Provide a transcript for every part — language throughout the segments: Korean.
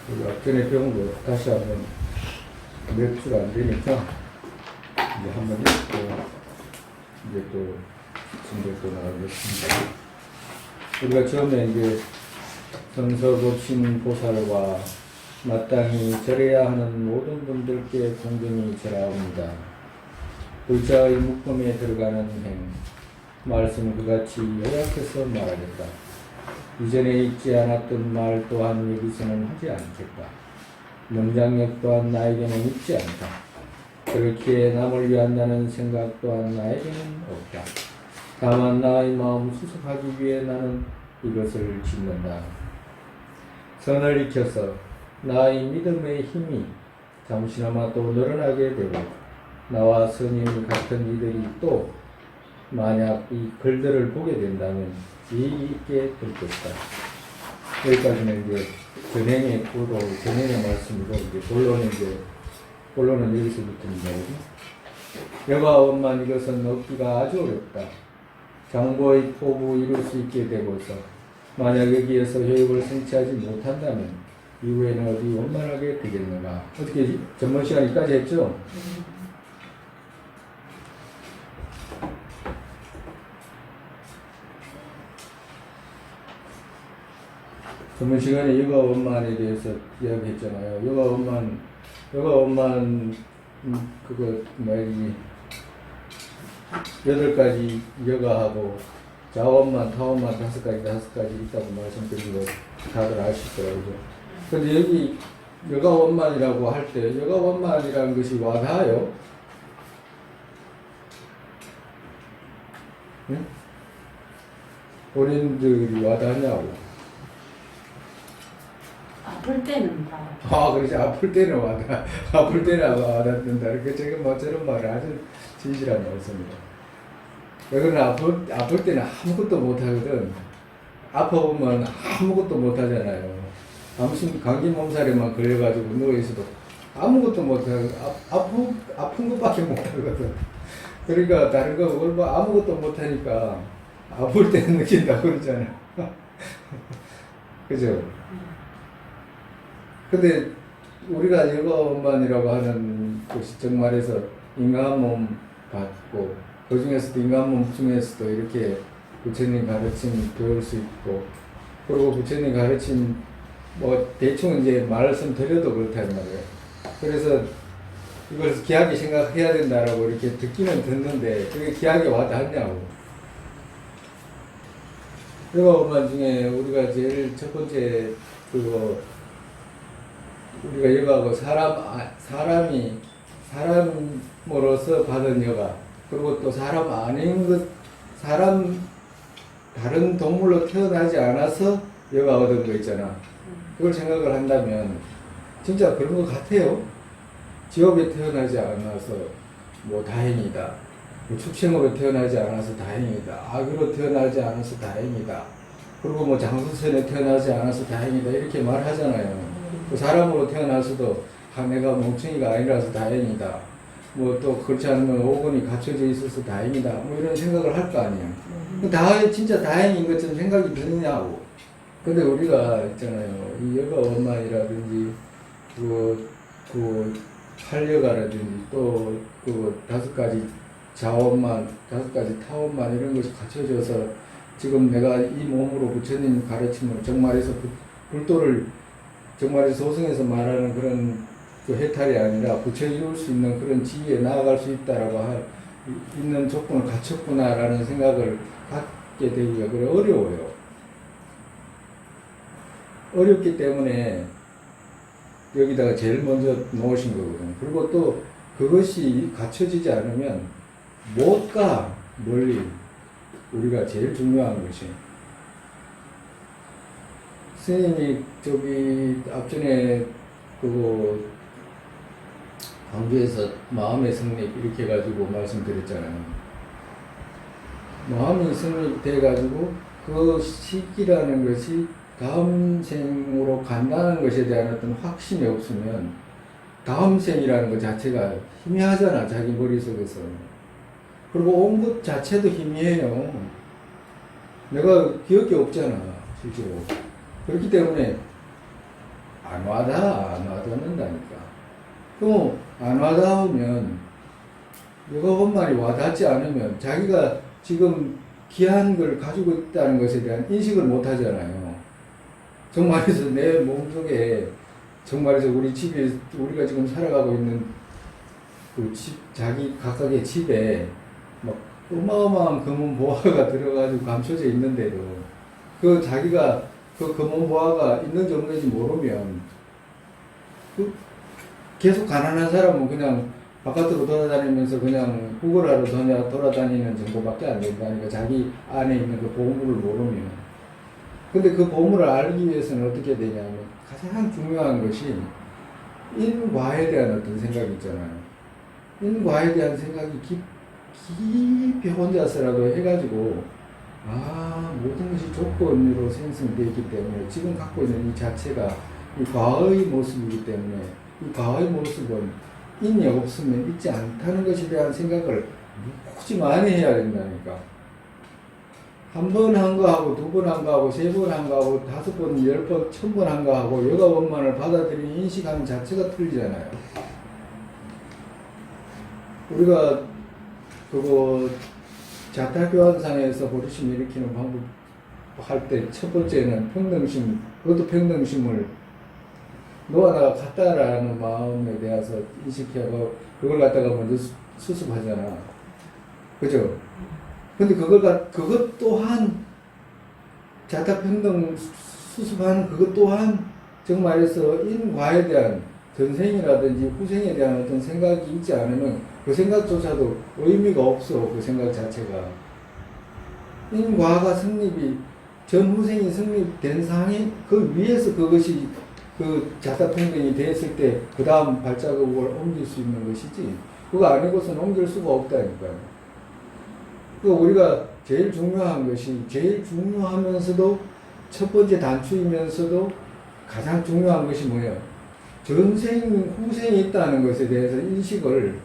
우리 앞전에 배운 거 다시 한번 몇 줄 안 되니까 이제 한번 읽고 이제 또 진도 나가겠습니다. 우리가 처음에 이제 성서급신 보살과 마땅히 절해야 하는 모든 분들께 공경히 절하옵니다. 의자의 묶음에 들어가는 행, 말씀을 그같이 요약해서 말하겠다. 이전에 읽지 않았던 말 또한 여기서는 하지 않겠다. 명장력 또한 나에게는 있지 않다. 그렇기에 남을 위한다는 생각 또한 나에게는 없다. 다만 나의 마음 수습하기 위해 나는 이것을 짓는다. 선을 익혀서 나의 믿음의 힘이 잠시나마 또 늘어나게 되고 나와 선임이 같은 이들이 또 만약 이 글들을 보게 된다면 이익이 있게 될 것이다. 여기까지는 이제 전행의 구도, 전행의 말씀이고 이제 본론은 여기서부터입니다. 여가원만 이것은 얻기가 아주 어렵다. 장보의 포부 이룰 수 있게 되고서 만약 여기에서 효육을 성취하지 못한다면 이후에는 어디 원만하게 되겠는가. 어떻게 전번 시간까지 했죠? 전번 시간에 여가원만에 대해서 이야기했잖아요. 여가원만 그거 뭐지 8가지 여가하고 자원만, 타원만 5가지 있다고 말씀드린 거 다들 아실 거예요. 그죠? 근데 여기 여가원만이라고 할 때 여가원만이라는 것이 와닿아요? 응? 본인들이 와닿냐고. 아플 때는 다. 그렇지. 아플 때는 와닿는다. 이렇게 제가 뭐 저런 말을 아주 진실한 말씀입니다. 여기는 아플 때는 아무것도 못하거든. 아파보면 아무것도 못하잖아요. 아무튼 감기 몸살에만 걸려가지고 누워있어도 아무것도 못하고 아픈 것밖에 못하거든. 그러니까 다른 거 뭐 아무것도 못하니까 아플 때는 느낀다고 그러잖아. 그죠? 근데 우리가 여가원만이라고 하는 것이 정말해서 인간 몸 받고 그 중에서도 인간 몸 중에서도 이렇게 부처님 가르침 배울 수 있고 그리고 부처님 가르침 뭐 대충 이제 말씀드려도 그렇단 말이에요. 그래서 이걸 귀하게 생각해야 된다라고 이렇게 듣기는 듣는데 그게 귀하게 와닿냐고. 여가원만 중에 우리가 제일 첫 번째 그거 우리가 여가하고 사람으로서 받은 여가 그리고 또 사람 아닌 다른 동물로 태어나지 않아서 여가 얻은 거 있잖아. 그걸 생각을 한다면 진짜 그런 것 같아요. 지옥에 태어나지 않아서 뭐 다행이다. 뭐 축생으로 태어나지 않아서 다행이다. 악으로 태어나지 않아서 다행이다. 그리고 뭐 장수선에 태어나지 않아서 다행이다. 이렇게 말하잖아요. 사람으로 태어나서도 내가 멍청이가 아니라서 다행이다. 뭐 또 그렇지 않으면 오건이 갖춰져 있어서 다행이다. 뭐 이런 생각을 할 거 아니에요. 다 진짜 다행인 것처럼 생각이 드느냐고. 근데 우리가 있잖아요. 이 여가원만이라든지 그 활여가라든지 또 그 5가지 자원만 5가지 타원만 이런 것이 갖춰져서 지금 내가 이 몸으로 부처님 가르침을 정말해서 불도를 정말 소승에서 말하는 그런 그 해탈이 아니라 부처 이룰 수 있는 그런 지위에 나아갈 수 있다라고 있는 조건을 갖췄구나라는 생각을 갖게 되기가 그래 어려워요. 어렵기 때문에 여기다가 제일 먼저 놓으신 거거든요. 그리고 또 그것이 갖춰지지 않으면 못 가, 멀리. 우리가 제일 중요한 것이. 스님이 앞전에 그거 광주에서 마음의 성립 이렇게 해가지고 말씀드렸잖아요. 마음이 성립돼가지고 그 시기라는 것이 다음 생으로 간다는 것에 대한 어떤 확신이 없으면 다음 생이라는 것 자체가 희미하잖아, 자기 머릿속에서. 그리고 온 것 자체도 희미해요. 내가 기억이 없잖아, 실제로. 그렇기 때문에 안 와닿는다니까. 그럼 안 와닿으면 내가 엄마니 와닿지 않으면 자기가 지금 귀한 걸 가지고 있다는 것에 대한 인식을 못 하잖아요. 정말에서 내 몸속에 정말에서 우리 집에 우리가 지금 살아가고 있는 그 집, 자기 각각의 집에 막 어마어마한 금은 보화가 들어가지고 감춰져 있는데도 그 자기가 그 금은 보화가 있는지 없는지 모르면 그 계속 가난한 사람은 그냥 바깥으로 돌아다니면서 그냥 구걸하러 돌아다니는 정도밖에 안 된다니까. 자기 안에 있는 그 보물을 모르면. 근데 그 보물을 알기 위해서는 어떻게 되냐면 가장 중요한 것이 인과에 대한 어떤 생각이 있잖아요. 인과에 대한 생각이 깊이 혼자서라도 해가지고 모든 것이 조건으로 생성되어 있기 때문에 지금 갖고 있는 이 자체가 이 과거의 모습이기 때문에 이 과거의 모습은 인이 없으면 있지 않다는 것에 대한 생각을 무지 많이 해야 된다니까. 한 번 한 거 하고, 두 번 한 거 하고, 세 번 한 거 하고, 5번, 10번, 1000번 한 거 하고, 여가 원만을 받아들이는 인식하는 자체가 틀리잖아요. 우리가 그거 자타교환상에서 보리심 일으키는 방법 할 때 첫 번째는 평등심, 그것도 평등심을 너와 나가 같다라는 마음에 대해서 인식하고 그걸 갖다가 먼저 수습하잖아. 그죠? 근데 그것 또한 자타평등 수습하는 그것 또한 정말해서 인과에 대한 전생이라든지 후생에 대한 어떤 생각이 있지 않으면 그 생각조차도 의미가 없어. 그 생각 자체가. 인과가 성립이 전후생이 성립된 상황이 그 위에서 그것이 그 자타평등이 됐을 때 그 다음 발자국을 옮길 수 있는 것이지 그거 아니고서는 옮길 수가 없다니까요. 그 우리가 제일 중요한 것이 제일 중요하면서도 첫 번째 단추이면서도 가장 중요한 것이 뭐예요? 전생 후생이 있다는 것에 대해서 인식을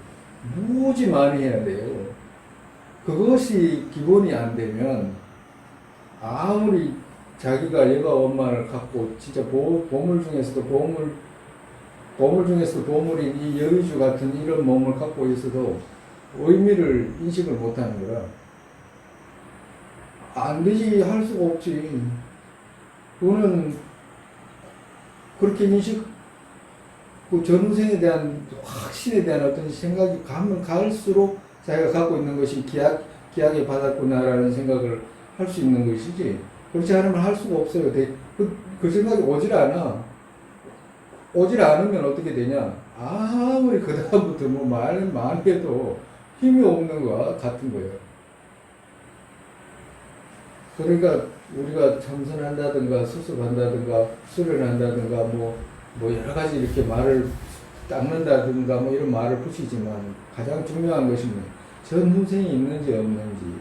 무지 많이 해야 돼요. 그것이 기본이 안 되면 아무리 자기가 여가 원만을 갖고 진짜 보물 중에서도 보물 중에서도 보물인 이 여의주 같은 이런 몸을 갖고 있어도 의미를 인식을 못하는 거라. 안 되지, 할 수가 없지. 그거는 그렇게 그 전생에 대한 확신에 대한 어떤 생각이 가면 갈수록 자기가 갖고 있는 것이 기약에 받았구나라는 생각을 할 수 있는 것이지. 그렇지 않으면 할 수가 없어요. 그 생각이 오질 않아. 오질 않으면 어떻게 되냐. 아무리 그다음부터 뭐 많이 해도 힘이 없는 거 같은 거예요. 그러니까 우리가 참선한다든가 수습한다든가 수련한다든가 뭐 여러 가지 이렇게 말을 닦는다든가 뭐 이런 말을 붙이지만 가장 중요한 것이 전후생이 있는지 없는지,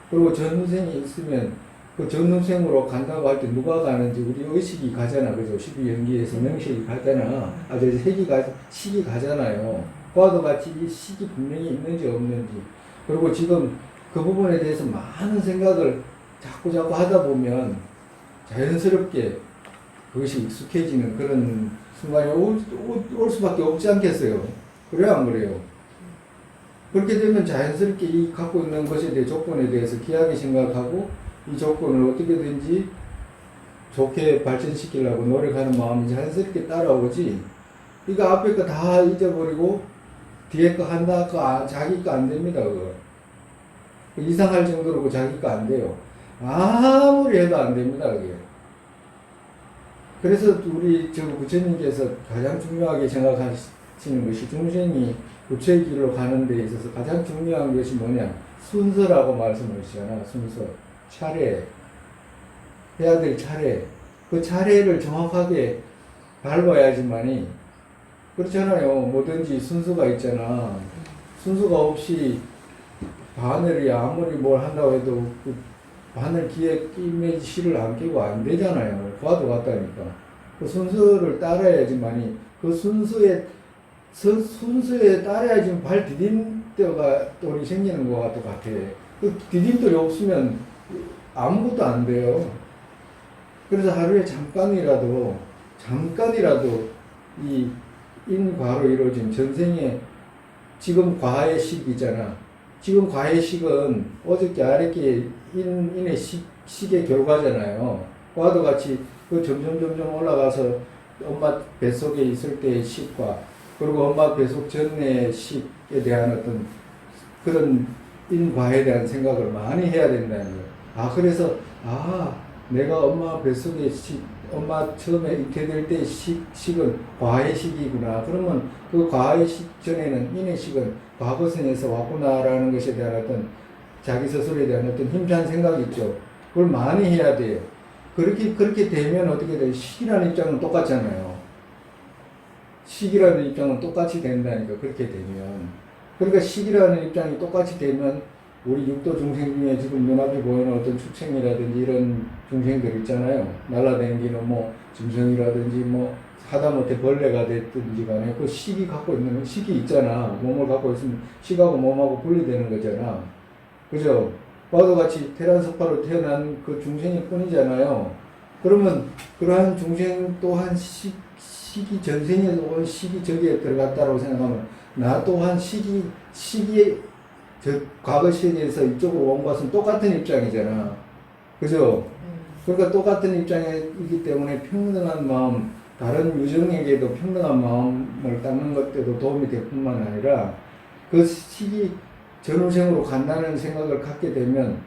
그리고 전후생이 있으면 그 전후생으로 간다고 할 때 누가 가는지 우리 의식이 가잖아. 그죠? 12연기에서 명식이 가잖아. 식이 가잖아요. 그와도 같이 이 식이 분명히 있는지 없는지, 그리고 지금 그 부분에 대해서 많은 생각을 자꾸 하다 보면 자연스럽게 그것이 익숙해지는 그런 순간이 올 수밖에 없지 않겠어요? 그래요, 안 그래요? 그렇게 되면 자연스럽게 이 갖고 있는 것에 대해 조건에 대해서 귀하게 생각하고 이 조건을 어떻게든지 좋게 발전시키려고 노력하는 마음이 자연스럽게 따라오지. 이거 앞에 거 다 잊어버리고 뒤에 거 한다, 자기 거 안 됩니다, 그거. 이상할 정도로 자기 거 안 돼요. 아무리 해도 안 됩니다, 그게. 그래서 우리 부처님께서 가장 중요하게 생각하시는 것이 중생이 부처의 길로 가는 데 있어서 가장 중요한 것이 뭐냐? 순서라고 말씀하시잖아. 순서. 차례. 해야 될 차례. 그 차례를 정확하게 밟아야지만이, 그렇잖아요. 뭐든지 순서가 있잖아. 순서가 없이 바늘이 아무리 뭘 한다고 해도 그 바늘 귀에 끼면 실을 안 끼고 안 되잖아요. 과도 같다니까. 그 순서를 따라야지만이 그 순서에 따라야지 발 디딤돌이 생기는 것 같아. 그 디딤돌이 없으면 아무것도 안 돼요. 그래서 하루에 잠깐이라도 잠깐이라도 이 인과로 이루어진 전생에 지금 과의 식이잖아. 지금 과의 식은 어저께 아랫게 인의 식의 결과잖아요. 과도 같이 그 점점 올라가서 엄마 뱃속에 있을 때의 식과 그리고 엄마 뱃속 전의 식에 대한 어떤 그런 인과에 대한 생각을 많이 해야 된다는 거예요. 그래서 내가 엄마 뱃속에 엄마 처음에 잉태될 때 식은 과의 식이구나. 그러면 그 과의 식 전에는 인의 식은 과거선에서 왔구나라는 것에 대한 어떤 자기 스스로에 대한 어떤 힘찬 생각이 있죠. 그걸 많이 해야 돼요. 그렇게 되면 어떻게 돼요? 식이라는 입장은 똑같잖아요. 식이라는 입장은 똑같이 된다니까, 그렇게 되면. 그러니까 식이라는 입장이 똑같이 되면 우리 육도 중생 중에 지금 눈앞에 보이는 어떤 축생이라든지 이런 중생들 있잖아요. 날라다니는 뭐 짐승이라든지 뭐 하다못해 벌레가 됐든지 간에 그 식이 갖고 있는 식이 있잖아. 몸을 갖고 있으면 식하고 몸하고 분리되는 거잖아. 그죠? 과도 같이 테란석파로 태어난 그 중생일 뿐이잖아요. 그러면 그러한 중생 또한 식이 전생에 온 식이 저기에 들어갔다고 생각하면 나 또한 식이 과거 세계에서 이쪽으로 온 것은 똑같은 입장이잖아. 그죠? 그러니까 똑같은 입장이기 때문에 평등한 마음, 다른 유정에게도 평등한 마음을 닦는 것 때도 도움이 될 뿐만 아니라 그 식이 전후생으로 간다는 생각을 갖게 되면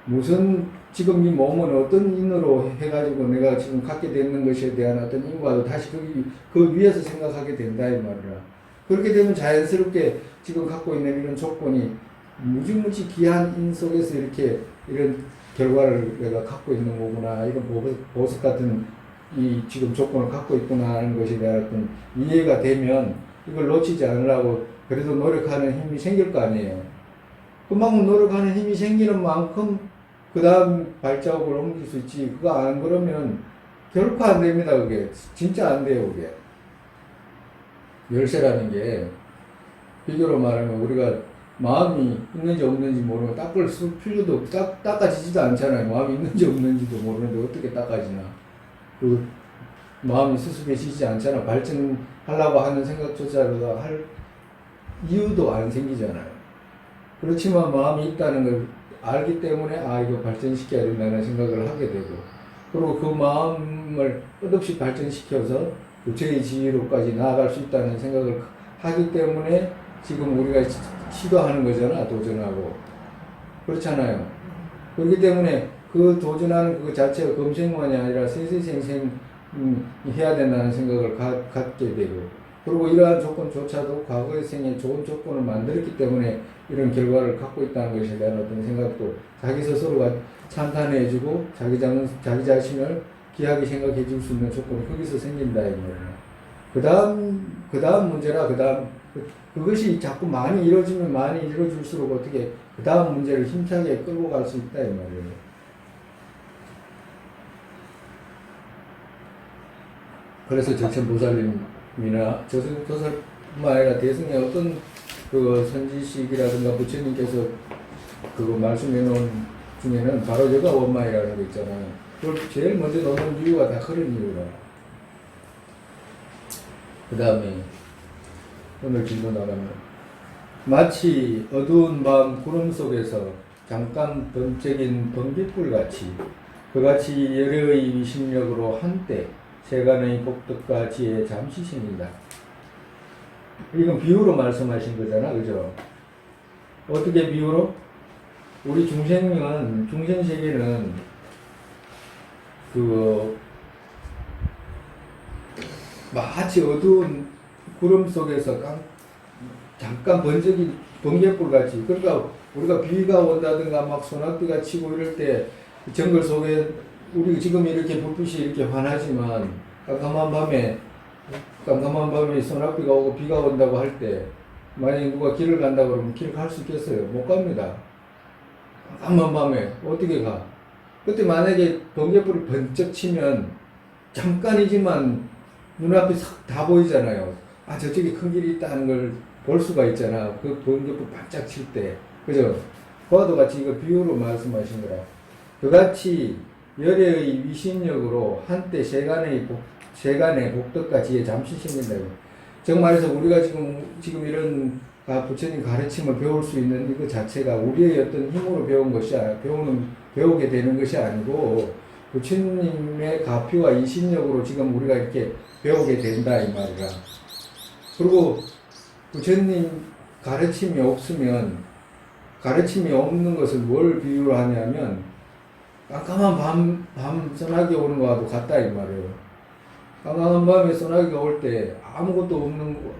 무슨 지금 이 몸은 어떤 인으로 해가지고 내가 지금 갖게 되는 것에 대한 어떤 인과도 다시 그 위에서 생각하게 된다 이 말이야. 그렇게 되면 자연스럽게 지금 갖고 있는 이런 조건이 무지무지 귀한 인 속에서 이런 결과를 내가 갖고 있는 거구나, 이런 보석 같은 이 지금 조건을 갖고 있구나 하는 것에 대한 어떤 이해가 되면 이걸 놓치지 않으려고 그래도 노력하는 힘이 생길 거 아니에요. 그만큼 노력하는 힘이 생기는 만큼 그 다음 발자국을 옮길 수 있지. 그거 안 그러면 결코 안 됩니다. 그게 진짜 안 돼요. 그게 열쇠라는 게 비교로 말하면 우리가 마음이 있는지 없는지 모르면 닦을 필요도 닦아지지도 않잖아요. 마음이 있는지 없는지도 모르는데 어떻게 닦아지나. 그 마음이 수습해지지 않잖아. 발전하려고 하는 생각조차도 할 이유도 안 생기잖아요. 그렇지만 마음이 있다는 걸 알기 때문에 이거 발전시켜야 된다는 생각을 하게 되고, 그리고 그 마음을 끝없이 발전시켜서 육체의 지위로까지 나아갈 수 있다는 생각을 하기 때문에 지금 우리가 시도하는 거잖아. 도전하고 그렇잖아요. 그렇기 때문에 그 도전하는 그 자체가 검생만이 아니라 세세생생 해야 된다는 생각을 갖게 되고, 그리고 이러한 조건조차도 과거의 생에 좋은 조건을 만들었기 때문에 이런 결과를 갖고 있다는 것에 대한 어떤 생각도 자기 스스로가 찬탄해주고 자기 자신을 귀하게 생각해 줄 수 있는 조건이 거기서 생긴다 이 말이에요. 그 다음 문제라 그것이 자꾸 많이 이루어질수록 어떻게 그 다음 문제를 힘차게 끌고 갈 수 있다 이 말이에요. 그래서 적천보살님이나 저승보살뿐만 아니라 대승의 어떤 그 선지식이라든가 부처님께서 그거 말씀해 놓은 중에는 바로 여가 원만이라는 거 있잖아요. 그걸 제일 먼저 놓는 이유가 다 그런 이유라. 그 다음에 오늘 질문 나가면 마치 어두운 밤 구름 속에서 잠깐 번쩍인 번갯불같이 그같이 열의 위심력으로 한때 세간의 복덕과 지혜에 잠시 생긴다. 이건 비유로 말씀하신 거잖아, 그죠? 어떻게 비유로? 우리 중생세계는 마치 어두운 구름 속에서 잠깐 번쩍인 번갯불 같이, 그러니까 우리가 비가 온다든가 막 소낙비가 치고 이럴 때 정글 속에 우리 지금 이렇게 불빛이 이렇게 환하지만 깜깜한 밤에 소낙비가 오고 비가 온다고 할 때 만약에 누가 길을 간다 그러면 길 갈 수 있겠어요? 못 갑니다. 깜깜한 밤에 어떻게 가? 그때 만약에 번개불이 번쩍 치면 잠깐이지만 눈앞이 다 보이잖아요. 저쪽에 큰 길이 있다는 걸 볼 수가 있잖아. 그 번개불 반짝 칠 때. 그죠? 그와도 같이 이거 비유로 말씀하신 거라. 그같이 열애의 위신력으로 한때 세간의 복덕과 지혜 잠시 생긴다고. 정말해서 우리가 지금 이런 부처님 가르침을 배울 수 있는 이거 자체가 우리의 어떤 힘으로 배운 것이 배우게 되는 것이 아니고 부처님의 가피와 이신력으로 지금 우리가 이렇게 배우게 된다 이 말이라. 그리고 부처님 가르침이 없는 것을 뭘 비유로 하냐면 깜깜한 밤 소나기 오는 거와도 같다 이 말이에요. 깜깜한 밤에 소나기가 올 때 아무것도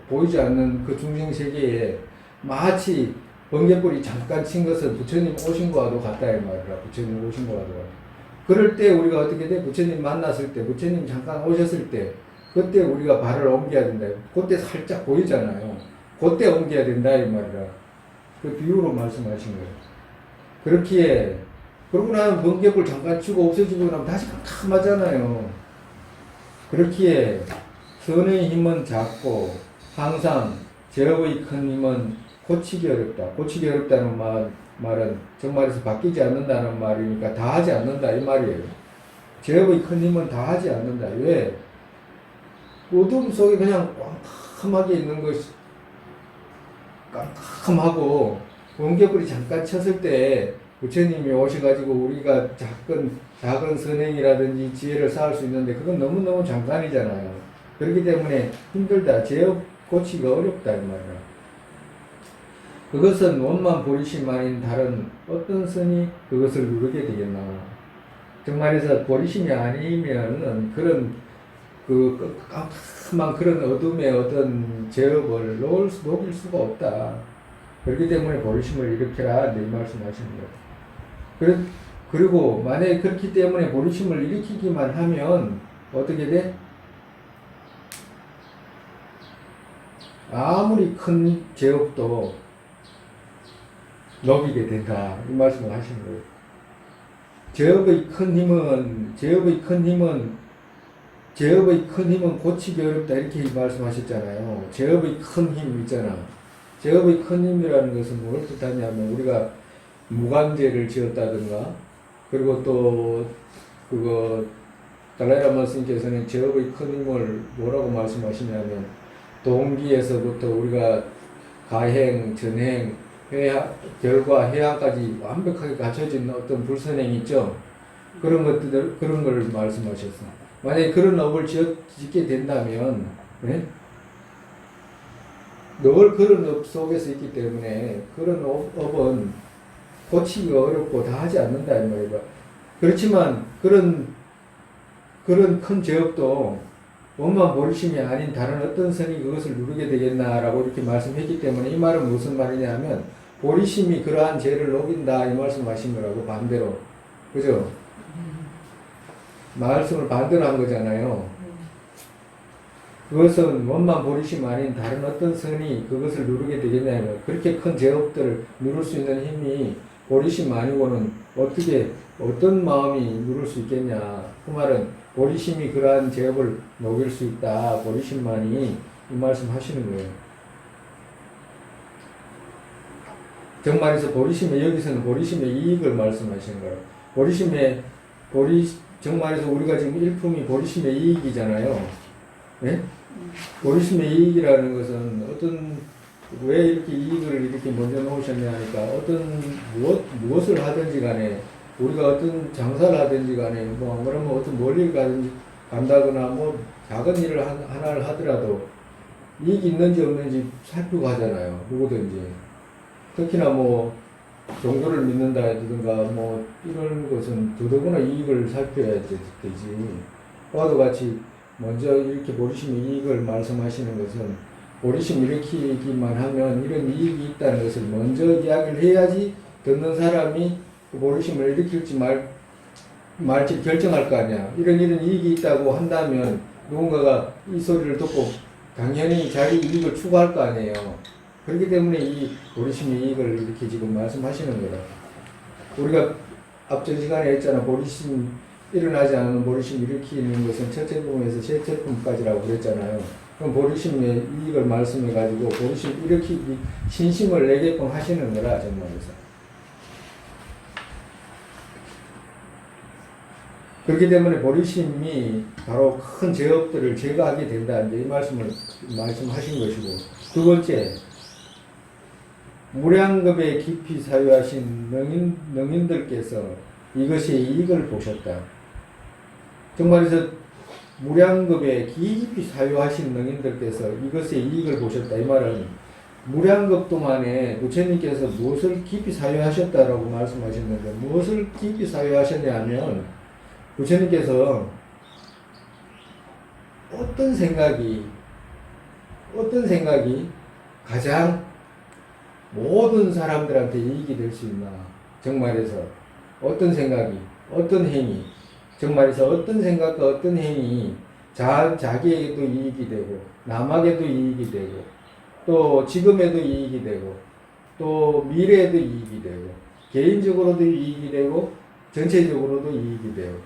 보이지 않는 그 중생 세계에 마치 번개불이 잠깐 친 것은 부처님 오신 거와도 같다 이 말이라. 부처님 오신 거와도 같다. 그럴 때 우리가 어떻게 돼? 부처님 만났을 때, 부처님 잠깐 오셨을 때, 그때 우리가 발을 옮겨야 된다. 그때 살짝 보이잖아요. 그때 옮겨야 된다 이 말이라. 그 비유로 말씀하신 거예요. 그렇기에 그러고 나면 번개불 잠깐 치고 없어지고 나면 다시 깜깜하잖아요. 그렇기에 선의 힘은 작고 항상 제업의 큰 힘은 고치기 어렵다. 고치기 어렵다는 말은 정말에서 바뀌지 않는다는 말이니까 다 하지 않는다 이 말이에요. 제업의 큰 힘은 다 하지 않는다. 왜? 어둠 속에 그냥 깜깜하게 있는 것이 깜깜하고 번개불이 잠깐 쳤을 때 부처님이 오셔가지고 우리가 작은 선행이라든지 지혜를 쌓을 수 있는데 그건 너무너무 잠깐이잖아요. 그렇기 때문에 힘들다. 제업 고치기가 어렵다 이 말이야. 그것은 원만 보리심 아닌 다른 어떤 선이 그것을 누르게 되겠나. 정말해서 보리심이 아니면은 그런 깜깜한 그런 어둠의 어떤 제업을 녹일 수가 없다. 그렇기 때문에 보리심을 일으켜라 내 말씀하시는 거예요. 그리고 만약에 그렇기 때문에 보리심을 일으키기만 하면 어떻게 돼? 아무리 큰 제업도 녹이게 된다. 이 말씀을 하시는 거예요. 제업의 큰 힘은 고치기 어렵다. 이렇게 말씀하셨잖아요. 제업의 큰 힘 있잖아. 제업의 큰 힘이라는 것은 뭘 뜻하냐면 우리가 무간죄를 지었다든가 그리고 또 달라이라마 스님께서는 제업의 큰 힘을 뭐라고 말씀하시냐면 동기에서부터 우리가 가행, 전행, 결과, 해양까지 완벽하게 갖춰진 어떤 불선행이 있죠. 그런 걸 말씀하셨어요. 만약에 그런 업을 짓게 된다면, 네? 늘 그런 업 속에서 있기 때문에 그런 업은 고치기가 어렵고 다 하지 않는다 이 말이야. 그렇지만 그런 큰 제업도 원만 보리심이 아닌 다른 어떤 선이 그것을 누르게 되겠나라고 이렇게 말씀했기 때문에 이 말은 무슨 말이냐 하면 보리심이 그러한 죄를 녹인다 이 말씀하신 거라고 반대로. 그죠? 말씀을 반대로 한 거잖아요. 그것은 원만 보리심 아닌 다른 어떤 선이 그것을 누르게 되겠냐면 그렇게 큰 제업들을 누를 수 있는 힘이 보리심 아니고는 어떤 마음이 누를 수 있겠냐. 그 말은 보리심이 그러한 제업을 녹일 수 있다. 보리심만이 이 말씀 하시는 거예요. 정말에서 여기서는 보리심의 이익을 말씀하시는 거예요. 정말에서 우리가 지금 일품이 보리심의 이익이잖아요. 네? 보리심의 이익이라는 것은 왜 이렇게 이익을 이렇게 먼저 놓으셨냐 하니까 무엇을 하든지 간에 우리가 어떤 장사를 하든지 간에 뭐 그러면 어떤 멀리 간다거나 작은 일을 하나를 하더라도 이익이 있는지 없는지 살피고 하잖아요. 누구든지. 특히나 종교를 믿는다든가 이런 것은 더더구나 이익을 살펴야 되지. 그와도 같이 먼저 이렇게 보리심의 이익을 말씀하시는 것은 보리심 일으키기만 하면 이런 이익이 있다는 것을 먼저 이야기를 해야지 듣는 사람이 그 보리심을 일으킬지 말지 결정할 거 아니야. 이런 이익이 있다고 한다면 누군가가 이 소리를 듣고 당연히 자기 이익을 추구할 거 아니에요. 그렇기 때문에 이 보리심의 이익을 이렇게 지금 말씀하시는 거다. 우리가 앞전 시간에 했잖아. 일어나지 않는 보리심 일으키는 것은 첫째 품에서 셋째 품까지라고 그랬잖아요. 그럼 보리심의 이익을 말씀해가지고 보리심 일으키기 신심을 내게끔 하시는 거라 정말에서. 그렇기 때문에 보리심이 바로 큰 죄업들을 제거하게 된다. 이제 이 말씀하신 것이고. 두 번째, 무량겁에 깊이 사유하신 능인들께서 이것의 이익을 보셨다. 정말에서 무량겁에 깊이 사유하신 능인들께서 이것의 이익을 보셨다. 이 말은 무량겁 동안에 부처님께서 무엇을 깊이 사유하셨다라고 말씀하셨는데, 무엇을 깊이 사유하셨냐 하면 부처님께서 어떤 생각이 가장 모든 사람들한테 이익이 될 수 있나. 정말에서 어떤 생각이, 어떤 행위, 정말에서 어떤 생각과 어떤 행위 자기에게도 이익이 되고 남에게도 이익이 되고 또 지금에도 이익이 되고 또 미래에도 이익이 되고 개인적으로도 이익이 되고 전체적으로도 이익이 되고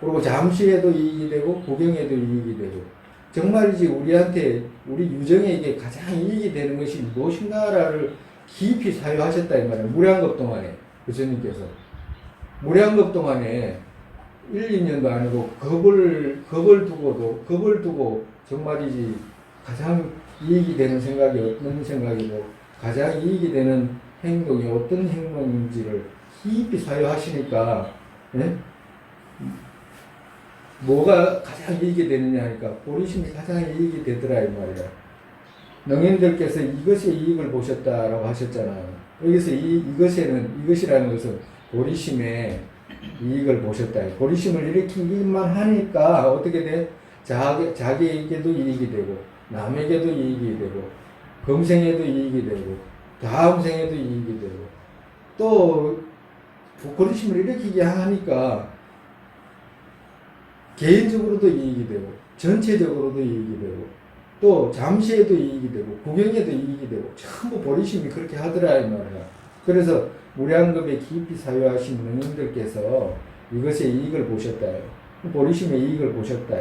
그리고 잠시에도 이익이 되고 구경에도 이익이 되고 정말이지 우리한테 우리 유정에게 가장 이익이 되는 것이 무엇인가를 깊이 사유하셨다 이 말이에요. 무량겁 동안에 부처님께서 무량겁 동안에 1, 2년도 아니고 겁을 두고 정말이지 가장 이익이 되는 생각이 어떤 생각이고 가장 이익이 되는 행동이 어떤 행동인지를 깊이 사유하시니까 네? 뭐가 가장 이익이 되느냐 하니까 보리심이 가장 이익이 되더라 이 말이야. 능인들께서 이것의 이익을 보셨다라고 하셨잖아요. 여기서 이것이라는 것은 보리심의 이익을 보셨다. 보리심을 일으키기만 하니까 어떻게 돼? 자기에게도 이익이 되고 남에게도 이익이 되고 금생에도 이익이 되고 다음 생에도 이익이 되고 또 보리심을 일으키게 하니까 개인적으로도 이익이 되고 전체적으로도 이익이 되고 또 잠시에도 이익이 되고 구경에도 이익이 되고 전부 보리심이 그렇게 하더라 이 말이야. 그래서 무량겁에 깊이 사유하신 능인들께서 이것의 이익을 보셨다. 보리심의 이익을 보셨다.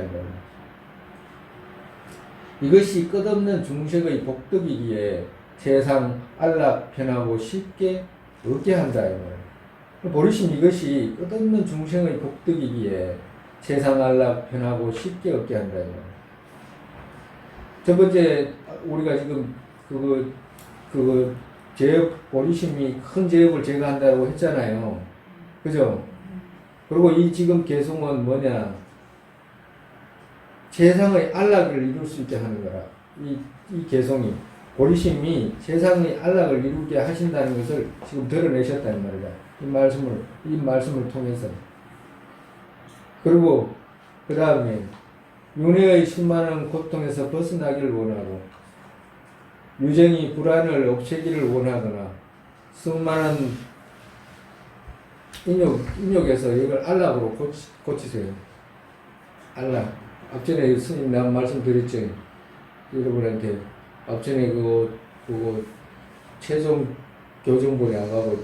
이것이 끝없는 중생의 복덕이기에 세상 안락 편하고 쉽게 얻게 한다. 보리심 이것이 끝없는 중생의 복덕이기에 세상 안락 편하고 쉽게 얻게 한다. 첫 번째 우리가 지금 보리심이 큰 죄업을 제거한다고 했잖아요. 그죠? 그리고 이 지금 개송은 뭐냐? 세상의 안락을 이룰 수 있게 하는 거라. 이 개송이, 보리심이 세상의 안락을 이루게 하신다는 것을 지금 드러내셨다는 말이다. 이 말씀을 통해서. 그리고, 그 다음에, 윤회의 수많은 고통에서 벗어나기를 원하고, 유정이 불안을 없애기를 원하거나 수많은 인욕에서 이걸 안락으로 고치세요. 안락. 앞전에 스님 난 말씀드렸죠. 여러분한테 앞전에 그거 최종 교정본에 안 가고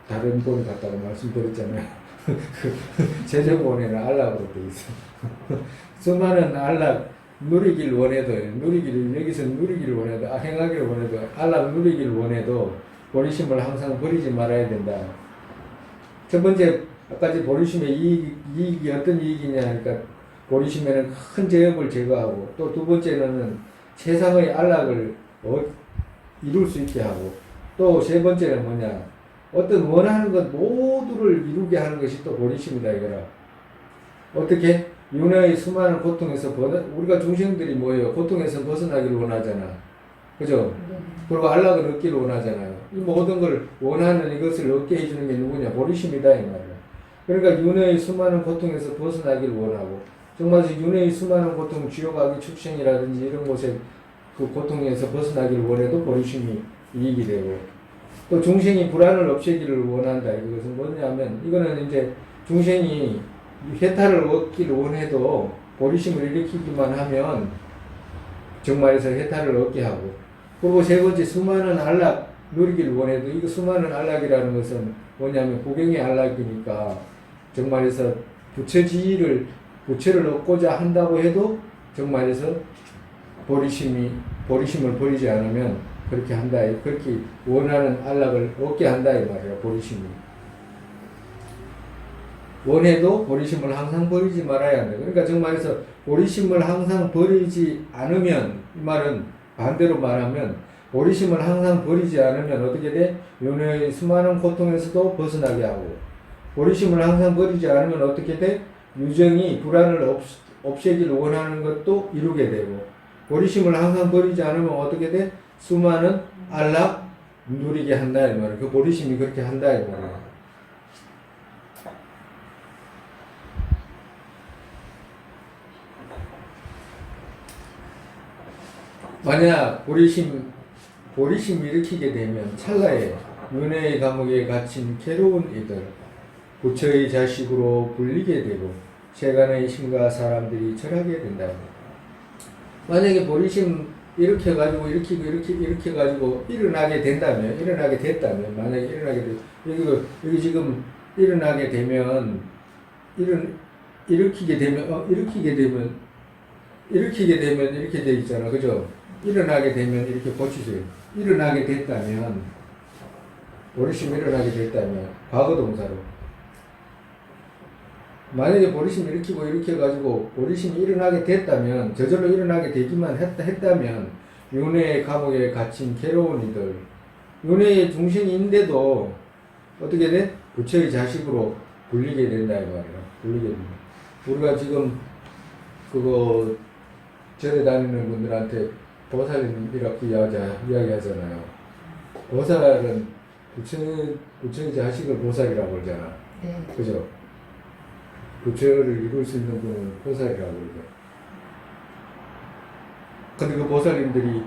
다른 본 갔다고 말씀드렸잖아요. 최종본에는 안락으로 돼 있어. 수많은 안락 누리길 원해도 여기서 누리기를 원해도 행하기를 원해도 안락 누리기를 원해도 보리심을 항상 버리지 말아야 된다. 첫 번째 아까 보리심의 이익이 어떤 이익이냐 하니까 보리심에는 큰 죄업을 제거하고 또 두 번째는 세상의 안락을 이룰 수 있게 하고 또 세 번째는 뭐냐 어떤 원하는 것 모두를 이루게 하는 것이 또 보리심이다 이거라. 어떻게? 윤회의 수많은 고통에서 우리가 중생들이 뭐예요? 고통에서 벗어나기를 원하잖아. 그죠? 그리고 안락을 얻기를 원하잖아요. 이 모든 걸 원하는 이것을 얻게 해주는 게 누구냐? 보리심이다 이 말이야. 그러니까 윤회의 수많은 고통에서 벗어나기를 원하고 정말 윤회의 수많은 고통, 지옥악의 축생이라든지 이런 곳에 그 고통에서 벗어나기를 원해도 보리심이 이익이 되고 또 중생이 불안을 없애기를 원한다. 이것은 뭐냐면 이거는 이제 중생이 해탈을 얻기를 원해도 보리심을 일으키기만 하면 정말에서 해탈을 얻게 하고 그리고 세 번째 수많은 안락 누리기를 원해도 이거 수많은 안락이라는 것은 뭐냐면 구경의 안락이니까 정말에서 부처를 얻고자 한다고 해도 정말에서 보리심을 버리지 않으면 그렇게 한다. 그렇게 원하는 안락을 얻게 한다 이 말이야. 보리심이. 원해도 보리심을 항상 버리지 말아야 한다. 그러니까 정말해서 보리심을 항상 버리지 않으면, 이 말은 반대로 말하면 보리심을 항상 버리지 않으면 어떻게 돼? 윤회의 수많은 고통에서도 벗어나게 하고, 보리심을 항상 버리지 않으면 어떻게 돼? 유정이 불안을 없애기를 원하는 것도 이루게 되고, 보리심을 항상 버리지 않으면 어떻게 돼? 수많은 안락 누리게 한다 이 말이에요. 그 보리심이 그렇게 한다 이 말이에요. 만약 보리심 일으키게 되면 찰나에 윤회의 감옥에 갇힌 괴로운 이들, 부처의 자식으로 불리게 되고 세간의 신과 사람들이 절하게 된다. 만약에 보리심 일으켜가지고 일으켜가지고 일어나게 됐다면 만약에 여기 지금 일어나게 되면 일으키게 되면 이렇게 돼 있잖아, 그죠? 일어나게 되면 이렇게 고치세요. 일어나게 됐다면 보리심 일어나게 됐다면 과거 동사로 만약에 보리심 일으켜가지고 보리심이 일어나게 됐다면 저절로 일어나게 되기만 했다면 윤회의 감옥에 갇힌 괴로운 이들 윤회의 중생인데도 어떻게 돼? 부처의 자식으로 불리게 된다 이 말이야. 불리게 된다. 우리가 지금 그거 절에 다니는 분들한테 보살이라고 이야기하잖아요. 보살은 부처의 자식을 보살이라고 그러잖아. 네. 그죠? 부처를 이룰 수 있는 분은 보살이라고 그러죠. 근데 그 보살님들이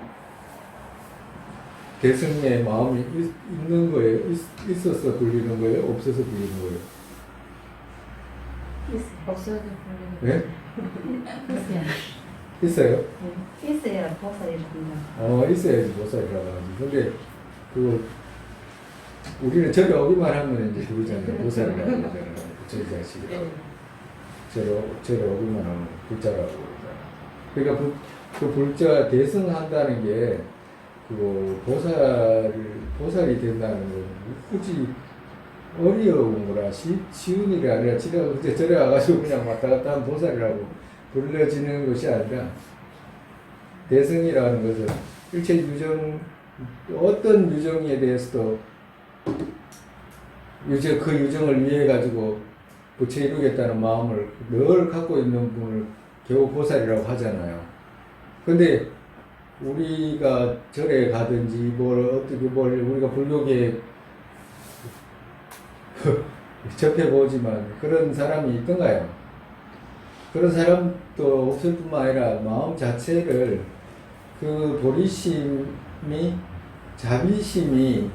대승의 마음이 있는 거예요? 있어서 불리는 거예요? 없어서 불리는 거예요? 없어도 네? 있어요. 있어요? 있어야 보살이 된다. 있어야지 보살이라고 하지. 근데 우리는 절에 오기만 하면 이제 그러잖아요. 보살이라고 그러잖아요. 부처의 자식이라고. 절에 오기만 하면 불자라고 그러잖아요. 그러니까 그 불자 대승한다는 게 보살이 된다는 건 굳이 어려운 거라 쉬운 일이 아니라 절에 와가지고 그냥 왔다 갔다 하면 보살이라고 불려지는 것이 아니라 대승이라는 것은 일체 유정 어떤 유정에 대해서도 그 유정을 위해 가지고 부처 이루겠다는 마음을 늘 갖고 있는 분을 겨우 보살이라고 하잖아요. 근데 우리가 절에 가든지 우리가 불교계 접해보지만 그런 사람이 있던가요? 그런 사람도 없을 뿐만 아니라 마음 자체를 그 보리심이 자비심이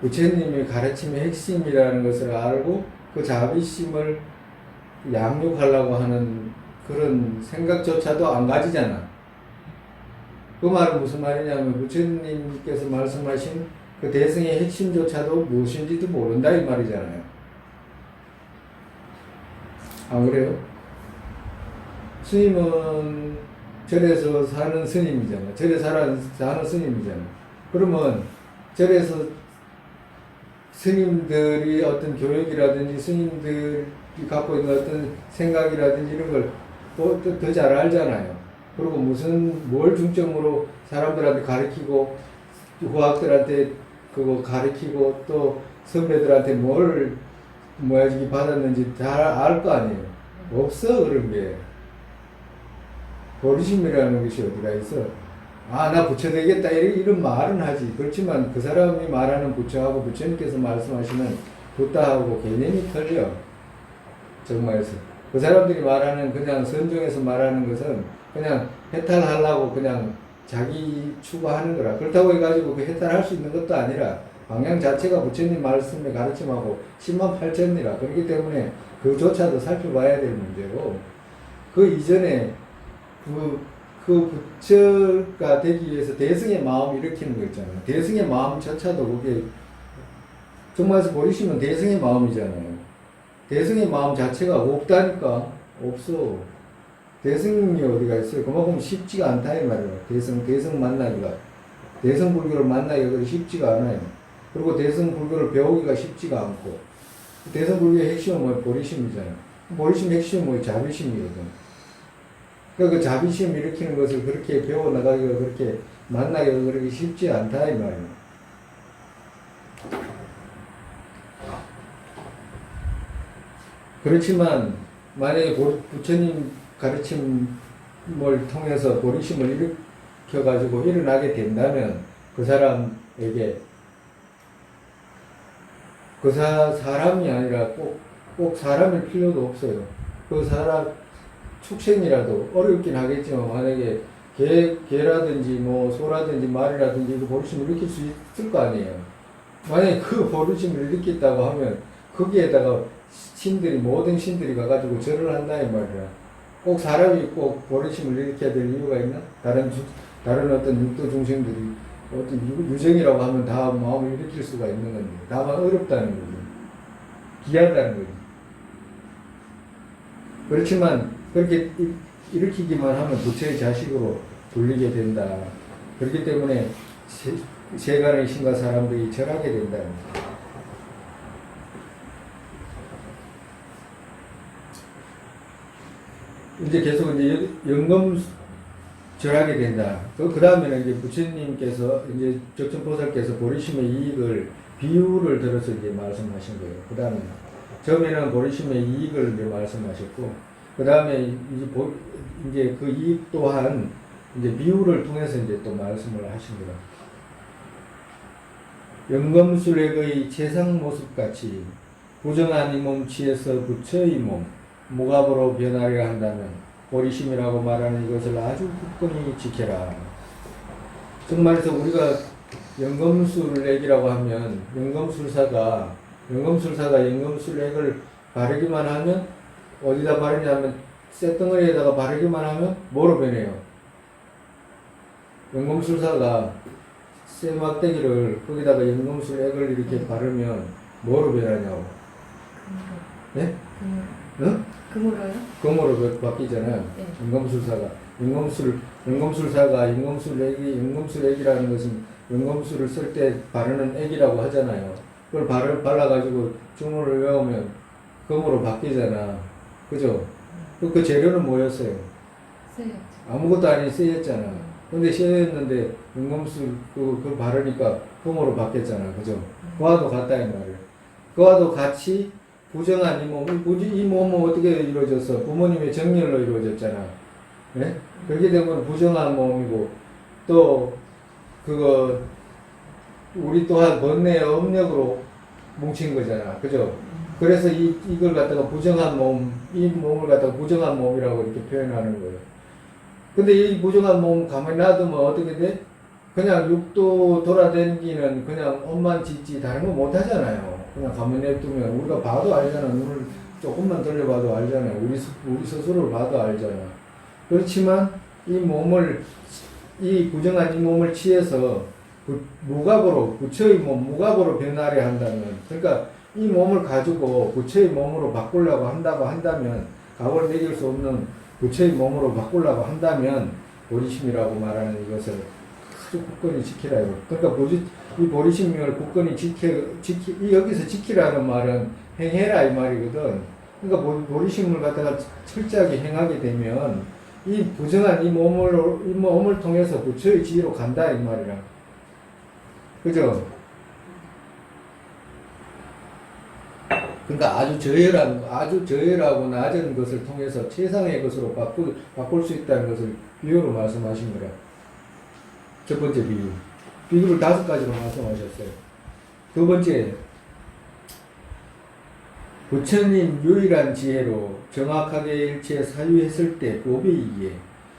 부처님의 가르침의 핵심이라는 것을 알고 그 자비심을 양육하려고 하는 그런 생각조차도 안 가지잖아. 그 말은 무슨 말이냐면 부처님께서 말씀하신 그 대승의 핵심조차도 무엇인지도 모른다 이 말이잖아요. 안 그래요? 스님은 절에서 사는 스님이잖아. 절에 사는 스님이잖아. 그러면 절에서 스님들이 어떤 교육이라든지 스님들이 갖고 있는 어떤 생각이라든지 이런 걸 더 잘 알잖아요. 그리고 뭘 중점으로 사람들한테 가르치고 후학들한테 그거 가르치고 또 선배들한테 뭘 모아주기 받았는지 다 알 거 아니에요. 없어 그런 게. 보리심이라는 것이 어디가 있어? 나 부처 되겠다 이런 말은 하지. 그렇지만 그 사람이 말하는 부처하고 부처님께서 말씀하시는 부다하고 개념이 틀려. 정말에서 그 사람들이 말하는 그냥 선정에서 말하는 것은 그냥 해탈하려고 그냥 자기 추구하는 거라. 그렇다고 해가지고 그 해탈할 수 있는 것도 아니라 방향 자체가 부처님 말씀의 가르침하고 10만 8천이라. 그렇기 때문에 그조차도 살펴봐야 될 문제고, 그 이전에 그 부처가 되기 위해서 대승의 마음을 일으키는 거 있잖아요. 대승의 마음조차도 그게 정말에서 보리시면 대승의 마음이잖아요. 대승의 마음 자체가 없다니까. 없어. 대승이 어디가 있어요? 그만큼 쉽지가 않다 이 말이에요. 대승 만나기가. 대승 불교를 만나기가 쉽지가 않아요. 그리고 대승 불교를 배우기가 쉽지가 않고. 대성불교의 핵심은 뭐 보리심이잖아. 보리심 핵심은 뭐 자비심이거든. 그러니까 그 자비심 일으키는 것을 그렇게 배워나가기가 그렇게 만나기가 그렇게 쉽지 않다 이 말이야. 그렇지만 만약에 부처님 가르침을 통해서 보리심을 일으켜가지고 일어나게 된다면 그 사람에게 그 사람이 아니라 꼭 사람일 필요도 없어요. 그 사람 축생이라도 어렵긴 하겠지만 만약에 개라든지 뭐 소라든지 말이라든지 이거 보리심을 일으킬 수 있을 거 아니에요. 만약에 그 보리심을 일으켰다고 하면 거기에다가 신들이 모든 신들이 가가지고 절을 한다 이 말이야. 꼭 사람이 꼭 보리심을 일으켜야 될 이유가 있나? 다른 어떤 육도 중생들이 어떤 유정이라고 하면 다 마음을 일으킬 수가 있는 건데 다만 어렵다는 거지. 귀하다는 거지. 그렇지만 그렇게 일으키기만 하면 부처의 자식으로 불리게 된다. 그렇기 때문에 세간의 신과 사람들이 절하게 된다는 거지. 이제 계속 이제 절하게 된다. 그 다음에는 이제 부처님께서 이제 적천보살께서 보리심의 이익을 비유를 들어서 이제 말씀하신 거예요. 그 다음에 처음에는 보리심의 이익을 이제 말씀하셨고, 그 다음에 이제 그 이익 또한 이제 비유를 통해서 이제 또 말씀을 하신 거다. 영검술액의 최상 모습 같이 부정한 이 몸치에서 부처의 몸 무갑으로 변하려 한다면 보리심이라고 말하는 이것을 아주 굳건히 지켜라. 정말해서 우리가 영검술액이라고 하면 영검술사가 영검술액을 바르기만 하면 어디다 바르냐면 쇳덩어리에다가 바르기만 하면 뭐로 변해요? 영검술사가 쇠막대기를 거기다가 영검술액을 이렇게 바르면 뭐로 변하냐고? 네? 응? 금으로요? 금으로 바뀌잖아요. 네. 영검술사가 영검술액이라는 것은 영검술을 쓸 때 바르는 액이라고 하잖아요. 그걸 발라가지고 주문을 외우면 금으로 바뀌잖아. 그죠? 그 재료는 뭐였어요? 쇠였죠. 아무것도 아닌 쇠였잖아. 근데 쇠였는데 영검술 그걸 바르니까 금으로 바뀌었잖아. 그죠? 그와도 같다 이 말이에요. 그와도 같이 부정한 이 몸은 어떻게 이루어졌어? 부모님의 정열로 이루어졌잖아. 네? 그렇게 되면 부정한 몸이고, 또, 우리 또한 번뇌의 업력으로 뭉친 거잖아. 그죠? 그래서 이걸 갖다가 부정한 몸, 이 몸을 갖다가 부정한 몸이라고 이렇게 표현하는 거예요. 근데 이 부정한 몸 가만히 놔두면 어떻게 돼? 그냥 육도 돌아다니기는 그냥 옷만 짓지 다른 거 못 하잖아요. 그냥 가만히 냅두면 우리가 봐도 알잖아. 눈을 조금만 돌려봐도 알잖아요. 우리 스스로를 봐도 알잖아. 그렇지만 이 부정한 이 몸을 취해서 무갑으로, 부처의 몸, 무갑으로 변하려 한다면, 그러니까 이 몸을 가지고 부처의 몸으로 바꾸려고 한다면, 값을 매길 수 없는 부처의 몸으로 바꾸려고 한다면, 보리심이라고 말하는 이것을 아주 굳건히 지키라. 그러니까 이 보리심을 굳건히 여기서 지키라는 말은 행해라 이 말이거든. 그러니까 보리심을 갖다가 철저하게 행하게 되면 이 부정한 이 몸을 통해서 부처의 지위로 간다 이 말이라. 그죠? 그러니까 아주 저열하고 낮은 것을 통해서 최상의 것으로 바꿀 수 있다는 것을 비유로 말씀하신 거라. 첫 번째 비유. 비유를 5가지로 말씀하셨어요. 두 번째, 부처님 유일한 지혜로 정확하게 일체 사유했을 때 법에 의해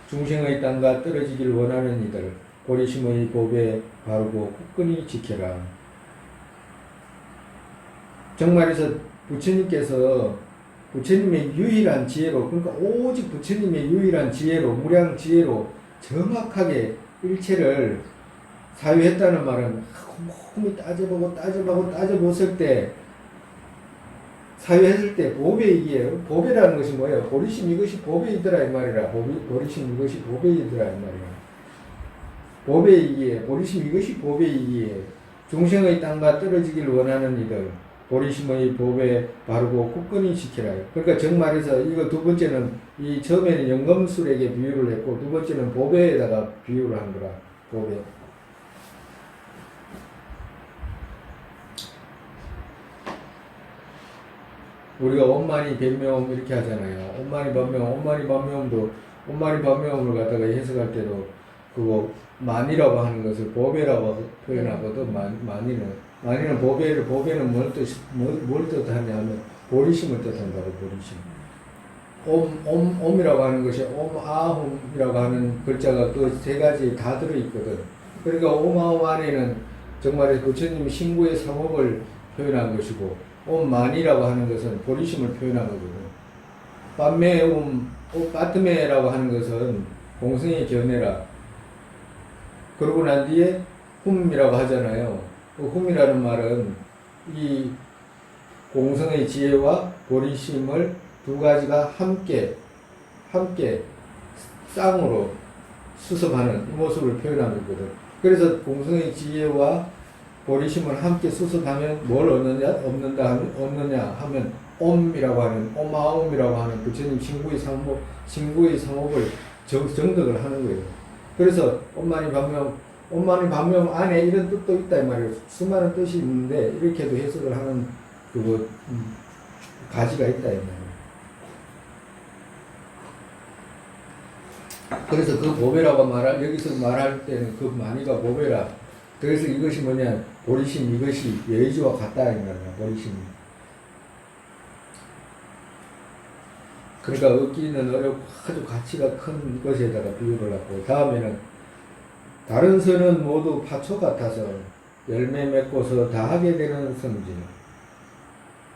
중생의 땅과 떨어지길 원하는 이들 보리심의 법에 바르고 굳건히 지켜라. 정말해서 부처님의 유일한 지혜로, 그러니까 오직 부처님의 유일한 지혜로, 무량 지혜로 정확하게 일체를 사유했다는 말은 곰곰이 따져봤을 때 사유했을 때 법에 의해, 법이라는 것이 뭐예요? 보리심 이것이 법이더라 이 말이라. 보리심 이것이 법이더라 이 말이라. 법에 의해, 보리심 이것이 법에 의해 중생의 땅과 떨어지길 원하는 이들, 보리심의 법에 바르고 굳건히 지키라. 그러니까 정말해서 이거 두 번째는 이 처음에는 영검술에게 비유를 했고 두 번째는 보배에다가 비유를 한 거라. 보배. 우리가 온만이 변명 이렇게 하잖아요. 온만이 반명, 온만이 반명도 온만이 반명을 갖다가 해석할 때도 그거 만이라고 하는 것을 보배라고 표현하거든. 만이는 보배는 뭘 뜻하냐면 보리심을 뜻한다고. 보리심. 옴이라고 하는 것이 옴아홈이라고 하는 글자가 그 세 가지 다 들어있거든. 그러니까 옴아홈 안에는 정말 부처님이 신구의 상업을 표현한 것이고 옴만이라고 하는 것은 보리심을 표현한 거거든. 빠트메라고 하는 것은 공성의 견해라. 그러고 난 뒤에 훔이라고 하잖아요. 그 훔이라는 말은 이 공성의 지혜와 보리심을 두 가지가 함께 쌍으로 수습하는 이 모습을 표현한 거거든. 그래서 공성의 지혜와 보리심을 함께 수습하면 뭘 얻느냐 하면 옴이라고 하는 옴아옴이라고 하는 부처님 신구의 상업을 정득을 하는 거예요. 그래서 온만이 반명 안에 이런 뜻도 있다 이 말이에요. 수많은 뜻이 있는데 이렇게도 해석을 하는 그거 가지가 있다 이 말이에요. 그래서 그 보배라고 여기서 말할 때는 그 만이가 보배라. 그래서 이것이 뭐냐, 보리심, 이것이 예의지와 같다 이 말이야. 보리심. 그러니까 얻기는 어렵고 아주 가치가 큰 것에다가 비유를 하고, 다음에는 다른 선은 모두 파초 같아서 열매 맺고서 다하게 되는 성질.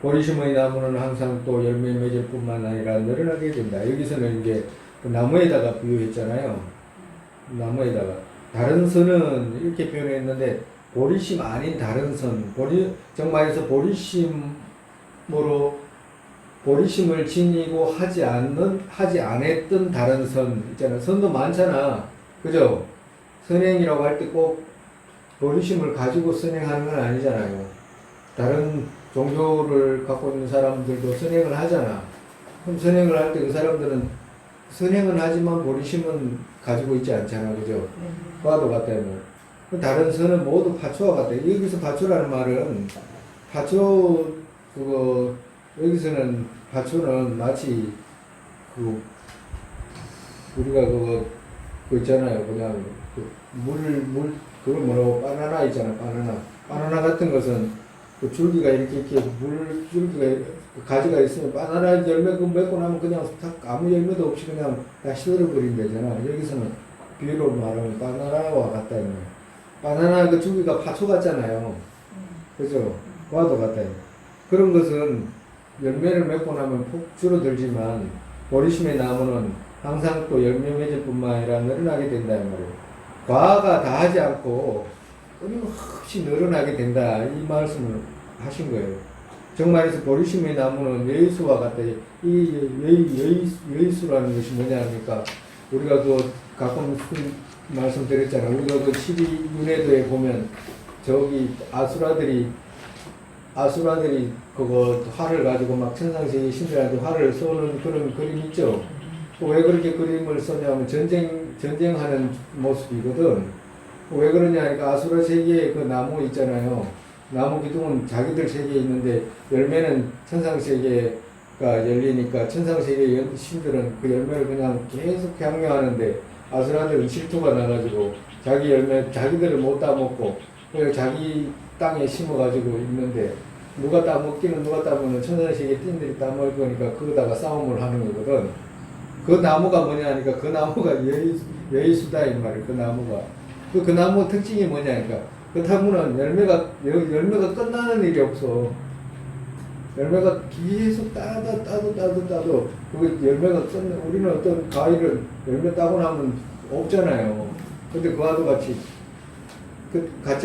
보리심의 나무는 항상 또 열매 맺을 뿐만 아니라 늘어나게 된다. 여기서는 이제 그 나무에다가 비유했잖아요. 나무에다가. 다른 선은 이렇게 표현했는데, 보리심 아닌 다른 선. 정말에서 보리심을 지니고 하지 않았던 다른 선 있잖아. 선도 많잖아. 그죠? 선행이라고 할 때 꼭 보리심을 가지고 선행하는 건 아니잖아요. 다른 종교를 갖고 있는 사람들도 선행을 하잖아. 그럼 선행을 할 때 그 사람들은 선행은 하지만 보리심은 가지고 있지 않잖아. 그죠? 과도 같다. 다른 선은 모두 파초와 같다. 여기서 파초라는 말은, 여기서는 파초는 마치 우리가 그거 있잖아요. 그냥 그걸 뭐라고, 바나나 있잖아. 바나나 같은 것은 그 줄기가 이렇게 줄기가 가지가 있으면 바나나 열매 맺고 나면 그냥 아무 열매도 없이 그냥 다 시들어버린다잖아. 여기서는 비유로 말하면 바나나와 같다. 바나나 그 줄기가 파초 같잖아요. 그죠? 과도 같다. 그런 것은 열매를 맺고 나면 푹 줄어들지만 보리심의 나무는 항상 또 열매 맺을 뿐만 아니라 늘어나게 된다 이 말이에요. 과가 다 하지 않고 끊임없이 늘어나게 된다 이 말씀을 하신 거예요. 정말에서 보리심의 나무는 예의수와 같다. 이 예의수라는 것이 뭐냐 하니까, 우리가 가끔 말씀드렸잖아요. 우리가 12윤회도에 보면 저기 아수라들이 그거 활을 가지고 막 천상세계 신들한테 활을 쏘는 그런 그림 있죠. 왜 그렇게 그림을 썼냐면 전쟁하는 모습이거든. 왜 그러냐 하니까 아수라 세계에 그 나무 있잖아요. 나무 기둥은 자기들 세계에 있는데 열매는 천상세계가 열리니까 천상세계 신들은 그 열매를 그냥 계속 향유하는데, 아수라들은 질투가 나가지고 자기 열매 자기들을 못 따먹고 그냥 자기 땅에 심어가지고 있는데, 누가 따먹기는 누가 따먹는 천상세계 띵들이 따먹을 거니까 그거다가 싸움을 하는 거거든. 그 나무가 뭐냐 하니까 그 나무가 예의수다 이 말이에요. 그 나무가. 그 나무 특징이 뭐냐 하니까, 그 나무는 열매가 끝나는 일이 없어. 열매가 계속 따도 그 열매가 우리는 어떤 과일을 열매 따고 나면 없잖아요. 근데 그와도 같지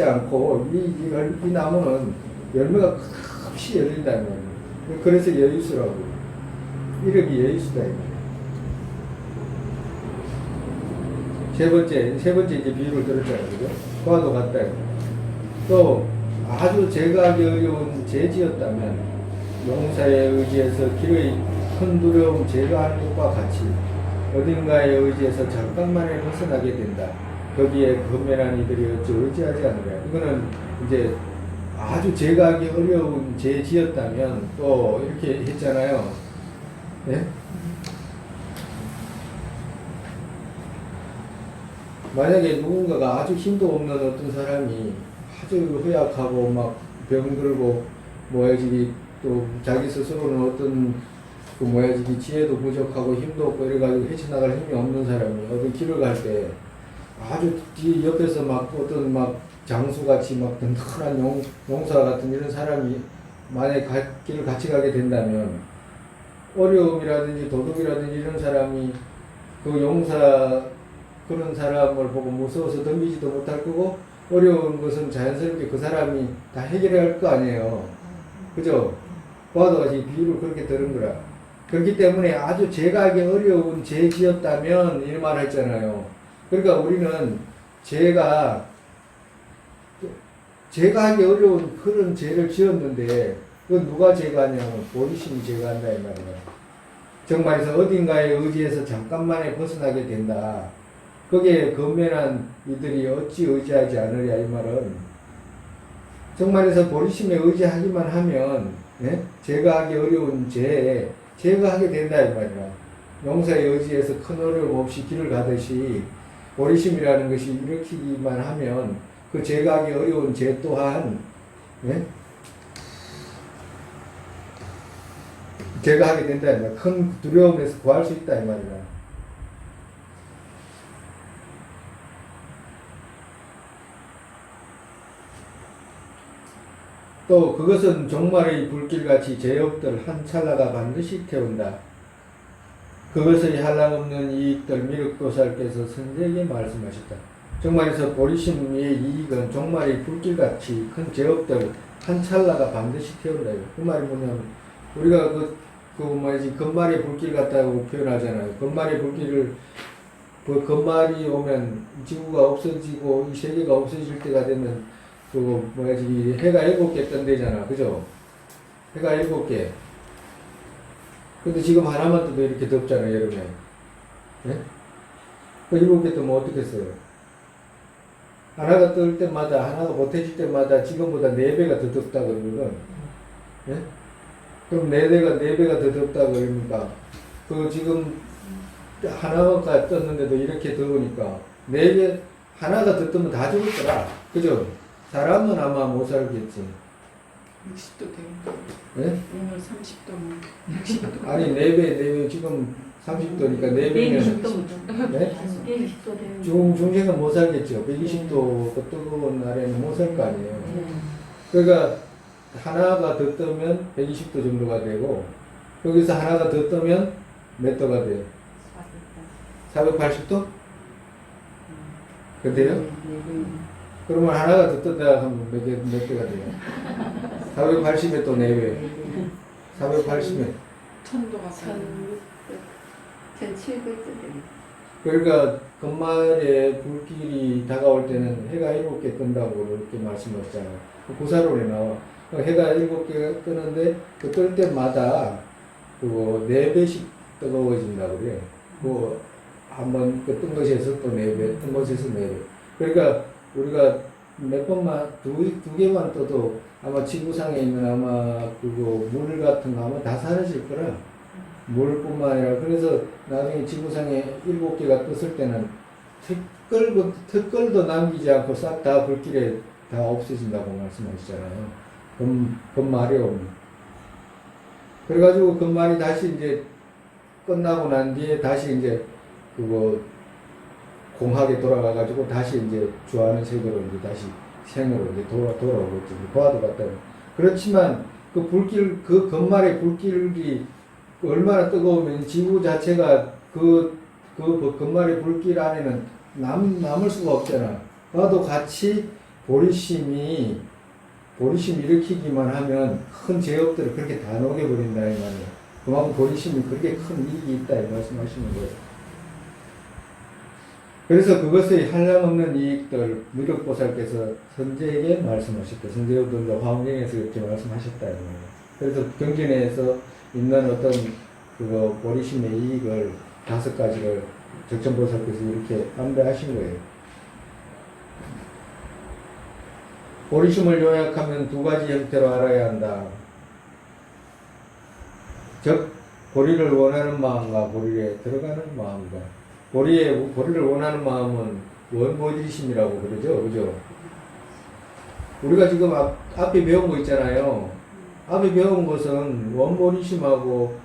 않고 이 나무는 열매가 끝없이 열린다 이 말이에요. 그래서 예의수라고. 이름이 예의수다 이 말이에요. 세 번째 이제 비유를 들었잖아요. 그죠? 그와도 같다. 또 아주 제거하기 어려운 죄지었다면 용사에 의지해서 길의 큰 두려움 제거하는 것과 같이 어딘가에 의지해서 잠깐만에 벗어나게 된다. 거기에 거면한 이들이 어찌 의지하지 않으랴. 이거는 이제 아주 제거하기 어려운 죄지었다면 또 이렇게 했잖아요. 네? 만약에 누군가가 아주 힘도 없는 어떤 사람이 아주 허약하고 막 병들고 뭐야지 또 자기 스스로는 어떤 그 뭐야지 지혜도 부족하고 힘도 없고 이래가지고 헤쳐나갈 힘이 없는 사람이 어떤 길을 갈 때 아주 뒤 옆에서 막 어떤 막 장수같이 막 든든한 용사 같은 이런 사람이 만약에 길을 같이 가게 된다면 어려움이라든지 도둑이라든지 이런 사람이 그 용사 그런 사람을 보고 무서워서 덤비지도 못할 거고 어려운 것은 자연스럽게 그 사람이 다 해결해야 할 거 아니에요. 그죠? 봐도 같이 비유를 그렇게 들은 거라. 그렇기 때문에 아주 제거하기 어려운 죄지었다면 이 말 했잖아요. 그러니까 우리는 제거하기 어려운 그런 죄를 지었는데 그건 누가 제거하냐면 보리심이 제거한다 이 말이에요. 정말에서 어딘가에 의지해서 잠깐만에 벗어나게 된다. 거기에 건면한 이들이 어찌 의지하지 않으랴 이 말은 정말에서 보리심에 의지하기만 하면 예? 제거하기 어려운 죄에 제거하게 된다 이 말이야. 용사에 의지해서 큰 어려움 없이 길을 가듯이 보리심이라는 것이 일으키기만 하면 그 제거하기 어려운 죄 또한 예? 제거하게 된다 이 말이야. 큰 두려움에서 구할 수 있다 이 말이야. 또 그것은 종말의 불길같이 제욕들 한 찰나가 반드시 태운다. 그것의 한량없는 이익들 미륵도살께서 선생에게 말씀하셨다. 종말에서 보리심의 이익은 종말의 불길같이 큰 제욕들 한 찰나가 반드시 태운다. 그 말이 뭐냐면 우리가 건말의 불길 같다고 표현하잖아요. 건말의 불길을 건말이 오면 지구가 없어지고 이 세계가 없어질 때가 되면 해가 7개 뜬대잖아. 그죠? 해가 7개. 근데 지금 하나만 떠도 이렇게 덥잖아, 여름에. 예? 그 7개 뜨면 어떻게 써요? 하나가 뜰 때마다, 하나가 못해질 때마다 지금보다 4배가 더 덥다 그러거든. 예? 그럼 4배가 더 덥다 그러니까, 지금 하나가 떴는데도 이렇게 더우니까, 4배, 하나가 더 뜨면 다 죽을 거라. 그죠? 사람은 아마 못 살겠지. 60도 되고. 네? 오늘 30도면 60도. 아니 4배 지금 30도니까 4배면 120도 네? 120도 되는 중생은 못 살겠죠. 120도 그 뜨거운 날에는 못 살 거 아니에요. 그러니까 하나가 더 뜨면 120도 정도가 되고 여기서 하나가 더 뜨면 몇 도가 돼요? 480도? 그래요? 그러면 하나가 더 뜬다 하면 몇 개가 돼요? 480에 또 4배. 480에. 1000도가 1700도 되는 그러니까 건말에 불길이 다가올 때는 해가 7개 뜬다고 이렇게 말씀하셨잖아요. 구사론에 나와. 해가 7개 뜨는데 그 뜰 때마다 4배씩 뜨거워진다고 그래. 한번 뜬 것에서 또 4배, 뜬 것에서 4배. 그러니까 우리가 몇 번만, 두 개만 떠도 아마 지구상에 있는 아마 물 같은 거 아마 다 사라질 거라. 물뿐만 아니라, 그래서 나중에 지구상에 7개가 떴을 때는 특걸도 남기지 않고 싹 다 불길에 다 없어진다고 말씀하시잖아요. 건말이 오면. 그래가지고 건말이 다시 이제 끝나고 난 뒤에 다시 이제 공학에 돌아가가지고 다시 이제 주하는 세계로 이제 다시 생으로 이제 돌아오겠지. 과도 같다고. 그렇지만 그 건말의 불길이 얼마나 뜨거우면 지구 자체가 그 건말의 불길 안에는 남을 수가 없잖아. 과도 같이 보리심이 일으키기만 하면 큰 제업들을 그렇게 다 녹여버린다 이 말이에요. 그만큼 보리심이 그렇게 큰 이익이 있다 이 말씀하시는 거예요. 그래서 그것의 한량없는 이익들 무력보살께서 선제에게 말씀하셨다. 선제도 화엄경에서 이렇게 말씀하셨다. 그래서 경전에서 있는 어떤 그거 보리심의 이익을 5가지를 적천보살께서 이렇게 안배하신 거예요. 보리심을 요약하면 2가지 형태로 알아야 한다. 즉 보리를 원하는 마음과 보리에 들어가는 마음과 보리를 원하는 마음은 원보리심이라고 그러죠. 그죠? 우리가 지금 앞에 배운 거 있잖아요. 앞에 배운 것은 원보리심하고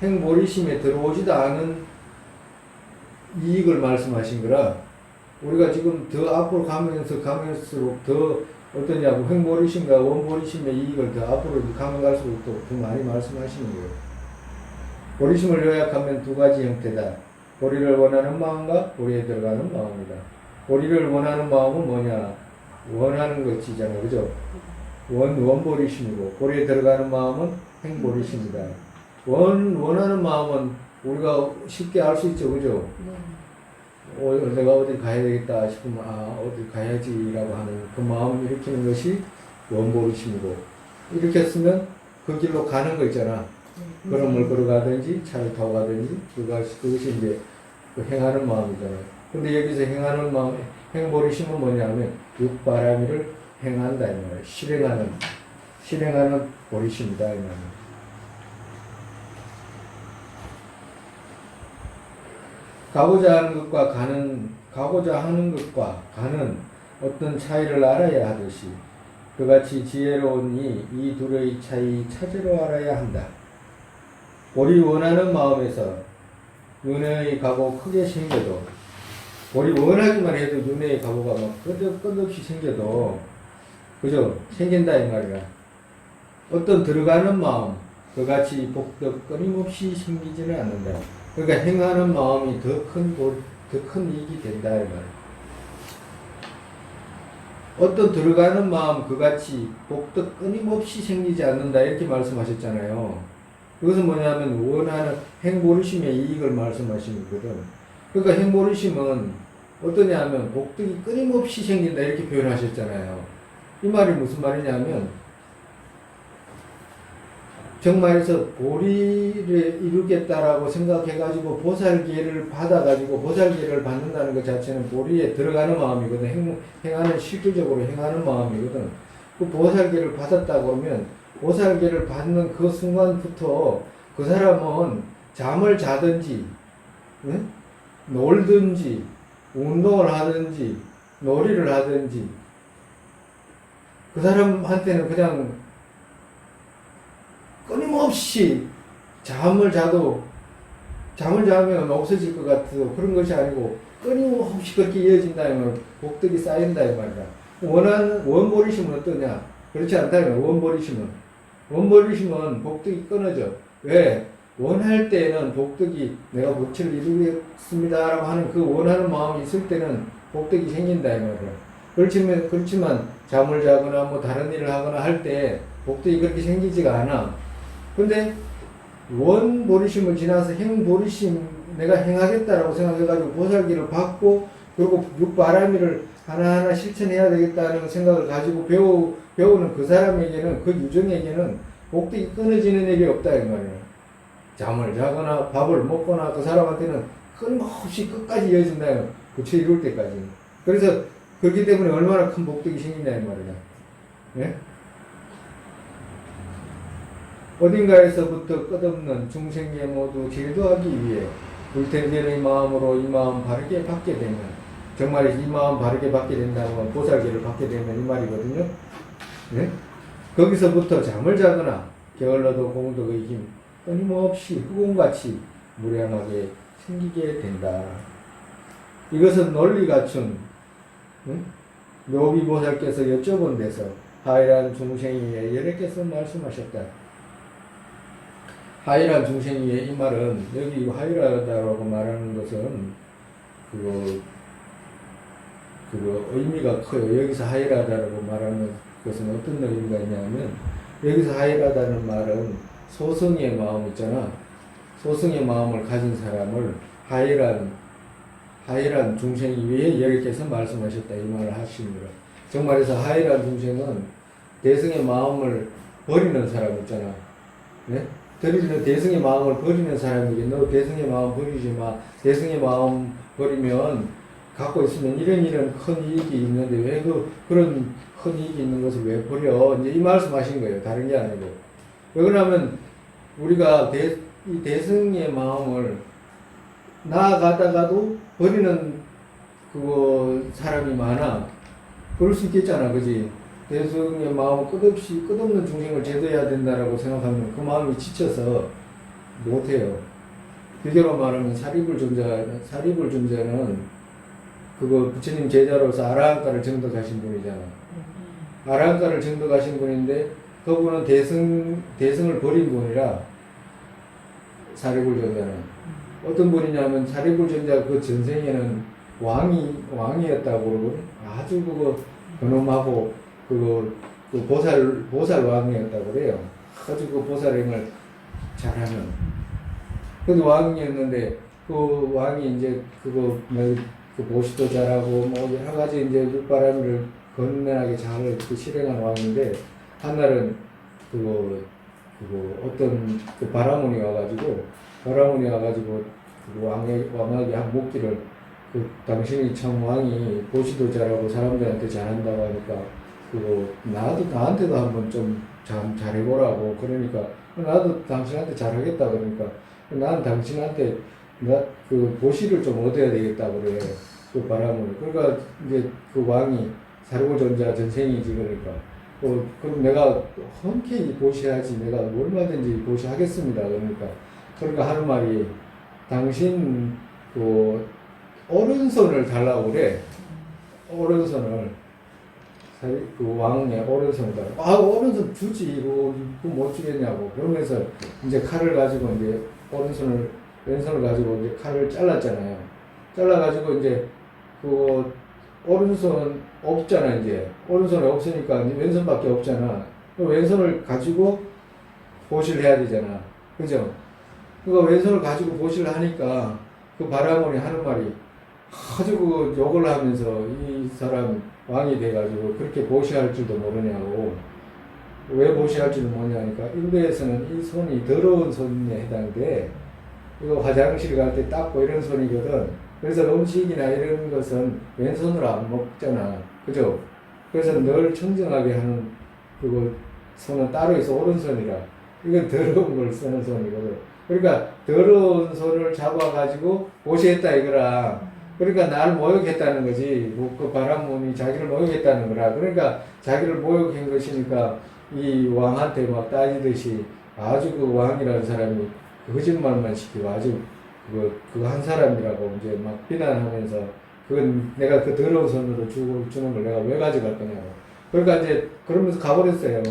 행보리심에 들어오지도 않은 이익을 말씀하신 거라 우리가 지금 더 앞으로 가면서록 더 어떠냐고 행보리심과 원보리심의 이익을 더 앞으로 가면 갈수록 더 많이 말씀하시는 거예요. 보리심을 요약하면 2가지 형태다. 보리를 원하는 마음과 보리에 들어가는 마음이다. 보리를 원하는 마음은 뭐냐? 원하는 것이잖아요. 그죠? 원보리심이고 보리에 들어가는 마음은 행보리심이다. 원하는 마음은 우리가 쉽게 알 수 있죠. 그죠? 내가 어디 가야 되겠다 싶으면 어디 가야지라고 하는 그 마음을 일으키는 것이 원보리심이고 이렇게 했으면 그 길로 가는 거 있잖아. 걸음을 걸어가든지 차를 타고 가든지 그것이 이제 그 행하는 마음이잖아요. 근데 여기서 행하는 마음, 행보리심은 뭐냐면 육바라미를 행한다 이 말이에요. 실행하는 보리심이다 이 말이에요. 가고자 하는 것과 가는 어떤 차이를 알아야 하듯이 그같이 지혜로운 이 둘의 차이 찾으러 알아야 한다. 보리 원하는 마음에서 윤회의 가고 크게 생겨도 보리 원하기만 해도 윤회의 가고가 막 끝없이 생겨도 그죠? 생긴다 이 말이야. 어떤 들어가는 마음 그같이 복덕 끊임없이 생기지는 않는다. 그러니까 행하는 마음이 더 큰 이익이 된다 이 말이야. 어떤 들어가는 마음 그같이 복덕 끊임없이 생기지 않는다 이렇게 말씀하셨잖아요. 그것은 뭐냐면 원하는 행보리심의 이익을 말씀하시는 거거든. 그러니까 행보리심은 어떠냐면 복덕이 끊임없이 생긴다 이렇게 표현하셨잖아요. 이 말이 무슨 말이냐면 정말에서 보리를 이루겠다라고 생각해가지고 보살계를 받아가지고 보살계를 받는다는 것 자체는 보리에 들어가는 마음이거든. 행하는 실질적으로 행하는 마음이거든. 그 보살계를 받았다고 하면 보살계를 받는 그 순간부터 그 사람은 잠을 자든지 놀든지 운동을 하든지 놀이를 하든지 그 사람한테는 그냥 끊임없이 잠을 자면 없어질 것 같아도 그런 것이 아니고 끊임없이 그렇게 이어진다면 복덕이 쌓인다 이 말이야. 원보리심은 어떠냐? 그렇지 않다면 원보리심은 복덕이 끊어져. 왜? 원할 때는 복덕이 내가 무치를 이루겠습니다라고 하는 그 원하는 마음이 있을 때는 복덕이 생긴다 이 말이야. 그렇지만 잠을 자거나 뭐 다른 일을 하거나 할 때 복덕이 그렇게 생기지가 않아. 근데 원보리심을 지나서 행보리심 내가 행하겠다라고 생각해가지고 보살기를 받고 그리고 육바라미를 하나하나 실천해야 되겠다는 생각을 가지고 배우는 그 사람에게는 그 유정에게는 복덕이 끊어지는 일이 없다 이 말이에요. 잠을 자거나 밥을 먹거나 그 사람한테는 끊임없이 끝까지 이어진다요. 그치 이룰 때까지. 그래서 그렇기 때문에 얼마나 큰 복덕이 생기냐 이 말이야. 예? 어딘가에서부터 끝없는 중생계 모두 제도하기 위해 불태견의 마음으로 이 마음 바르게 받게 되면 정말 이 마음 바르게 받게 된다면 보살계를 받게 되면 이 말이거든요. 네? 거기서부터 잠을 자거나 게을러도 공덕의 힘 끊임없이 흑원같이 무량하게 생기게 된다. 이것은 논리 갖춘 묘비보살께서 여쭤본 데서 하이란 중생이에 여러께서 말씀하셨다. 하이란 중생이의 이 말은 여기 하이라다라고 말하는 것은 그거 의미가 커요. 여기서 하이라다라고 말하는 것은 어떤 의미가 있냐면 여기서 하이라다는 말은 소승의 마음 있잖아. 소승의 마음을 가진 사람을 하이란 중생이 왜 여기께서 말씀하셨다 이 말을 하십니다. 정말에서 하이란 중생은 대승의 마음을 버리는 사람 있잖아. 네? 대승의 마음을 버리는 사람에게 너 대승의 마음 버리지 마. 대승의 마음 버리면 갖고 있으면 이런 큰 이익이 있는데 왜 그런 큰 이익이 있는 것을 왜 버려? 이제 이 말씀하신 거예요. 다른 게 아니고. 왜 그러냐면 우리가 이 대승의 마음을 나아가다가도 버리는 사람이 많아. 그럴 수 있겠잖아, 그지? 대승의 마음 끝없는 중생을 제도해야 된다라고 생각하면 그 마음이 지쳐서 못해요. 비교로 말하면 사리불존자는 부처님 제자로서 아라한가를 증득하신 분이잖아. 아라한가를 증득하신 분인데 그분은 대승을 버린 분이라 사리불존자는 어떤 분이냐면 사리불존자 그 전생에는 왕이었다고 그러고 아주 근엄하고 보살 왕이었다고 그래요. 아주 보살행을 잘하는 그 왕이었는데 그 왕이 이제 보시도 잘하고 여러 가지 이제 율바람을 건면하게 잘 실행한 왕인데 한날은 어떤 바라문이 와가지고 왕에게 한 묻기를 당신이 참 왕이 보시도 잘하고 사람들한테 잘한다고 하니까 나한테도 한번 좀 잘해보라고. 그러니까 나도 당신한테 잘하겠다. 그러니까 나는 당신한테 보시를 좀 얻어야 되겠다 그래. 바라문이. 그러니까 이제 왕이 사리불존자 전생이지. 그러니까 그럼 내가 흔쾌히 보시하지. 내가 얼마든지 보시하겠습니다. 그러니까 하는 말이 당신 오른손을 달라고 그래. 오른손을 왕의 오른손을 달라고. 오른손 주지. 못 주겠냐고. 그러면서 이제 칼을 가지고 이제 왼손을 가지고 이제 칼을 잘랐잖아요. 잘라가지고 이제 오른손 없잖아. 이제 오른손이 없으니까 이제 왼손밖에 없잖아. 왼손을 가지고 보시를 해야 되잖아. 그죠? 그러니까 왼손을 가지고 보시를 하니까 바라문이 하는 말이 아주 욕을 하면서 이 사람 왕이 돼가지고 그렇게 보시할 줄도 모르냐고. 왜 보시할 줄도 모르냐니까 인도에서는 이 손이 더러운 손에 해당돼. 이거 화장실 갈 때 닦고 이런 손이거든. 그래서 음식이나 이런 것은 왼손으로 안 먹잖아. 그죠? 그래서 늘 청정하게 하는 손은 따로 있어. 오른손이라. 이건 더러운 걸 쓰는 손이거든. 그러니까 더러운 손을 잡아가지고 보시했다 이거라. 그러니까 나를 모욕했다는 거지. 바라문이 자기를 모욕했다는 거라. 그러니까 자기를 모욕한 것이니까 이 왕한테 막 따지듯이 아주 왕이라는 사람이 거짓말만 시키고 아주 한 사람이라고 이제 막 비난하면서 그건 내가 더러운 손으로 주는 걸 내가 왜 가져갈 거냐고. 그러니까 이제 그러면서 가버렸어요.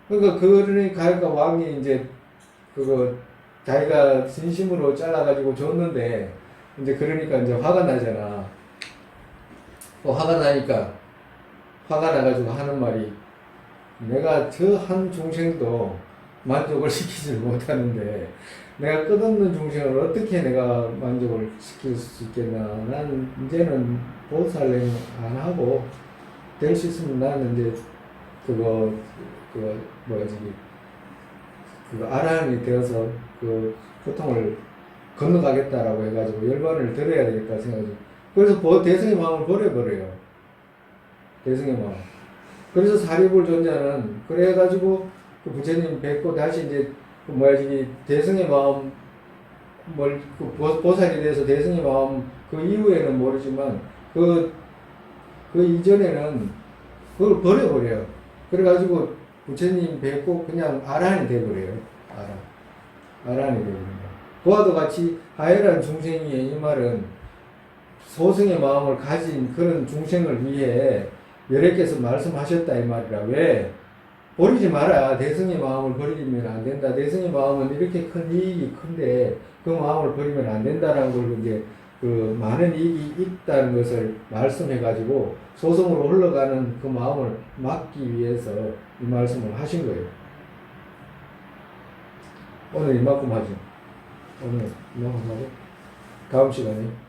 그러니까 왕이 이제 자기가 진심으로 잘라가지고 줬는데 이제 그러니까 이제 화가 나잖아. 화가 나가지고 하는 말이 내가 저 한 중생도 만족을 시키지 못하는데 내가 끝없는 중생을 어떻게 내가 만족을 시킬 수 있겠나. 난 이제는 보살행 안 하고 될 수 있으면 나는 이제 아라한이 되어서 고통을 건너가겠다라고 해가지고 열반을 들어야 되겠다 생각하죠. 그래서 대승의 마음을 버려버려요. 대승의 마음. 그래서 사리불존자는 그래가지고 부처님 뵙고 다시 이제 대승의 마음 보살이 돼서 대승의 마음 이후에는 모르지만 그 이전에는 그걸 버려버려요. 그래가지고 부처님 뵙고 그냥 아라한이 돼버려요. 아라한이 돼버립니다. 그와도 같이 하이란 중생이의 이 말은 소승의 마음을 가진 그런 중생을 위해 여러께서 말씀하셨다 이 말이라. 왜? 버리지 마라. 대승의 마음을 버리면 안 된다. 대승의 마음은 이렇게 큰 이익이 큰데 그 마음을 버리면 안 된다라는 걸 이제 많은 이익이 있다는 것을 말씀해가지고 소승으로 흘러가는 그 마음을 막기 위해서 이 말씀을 하신 거예요. 오늘 이만큼 하죠. 오늘 이만큼 하고 다음 시간에.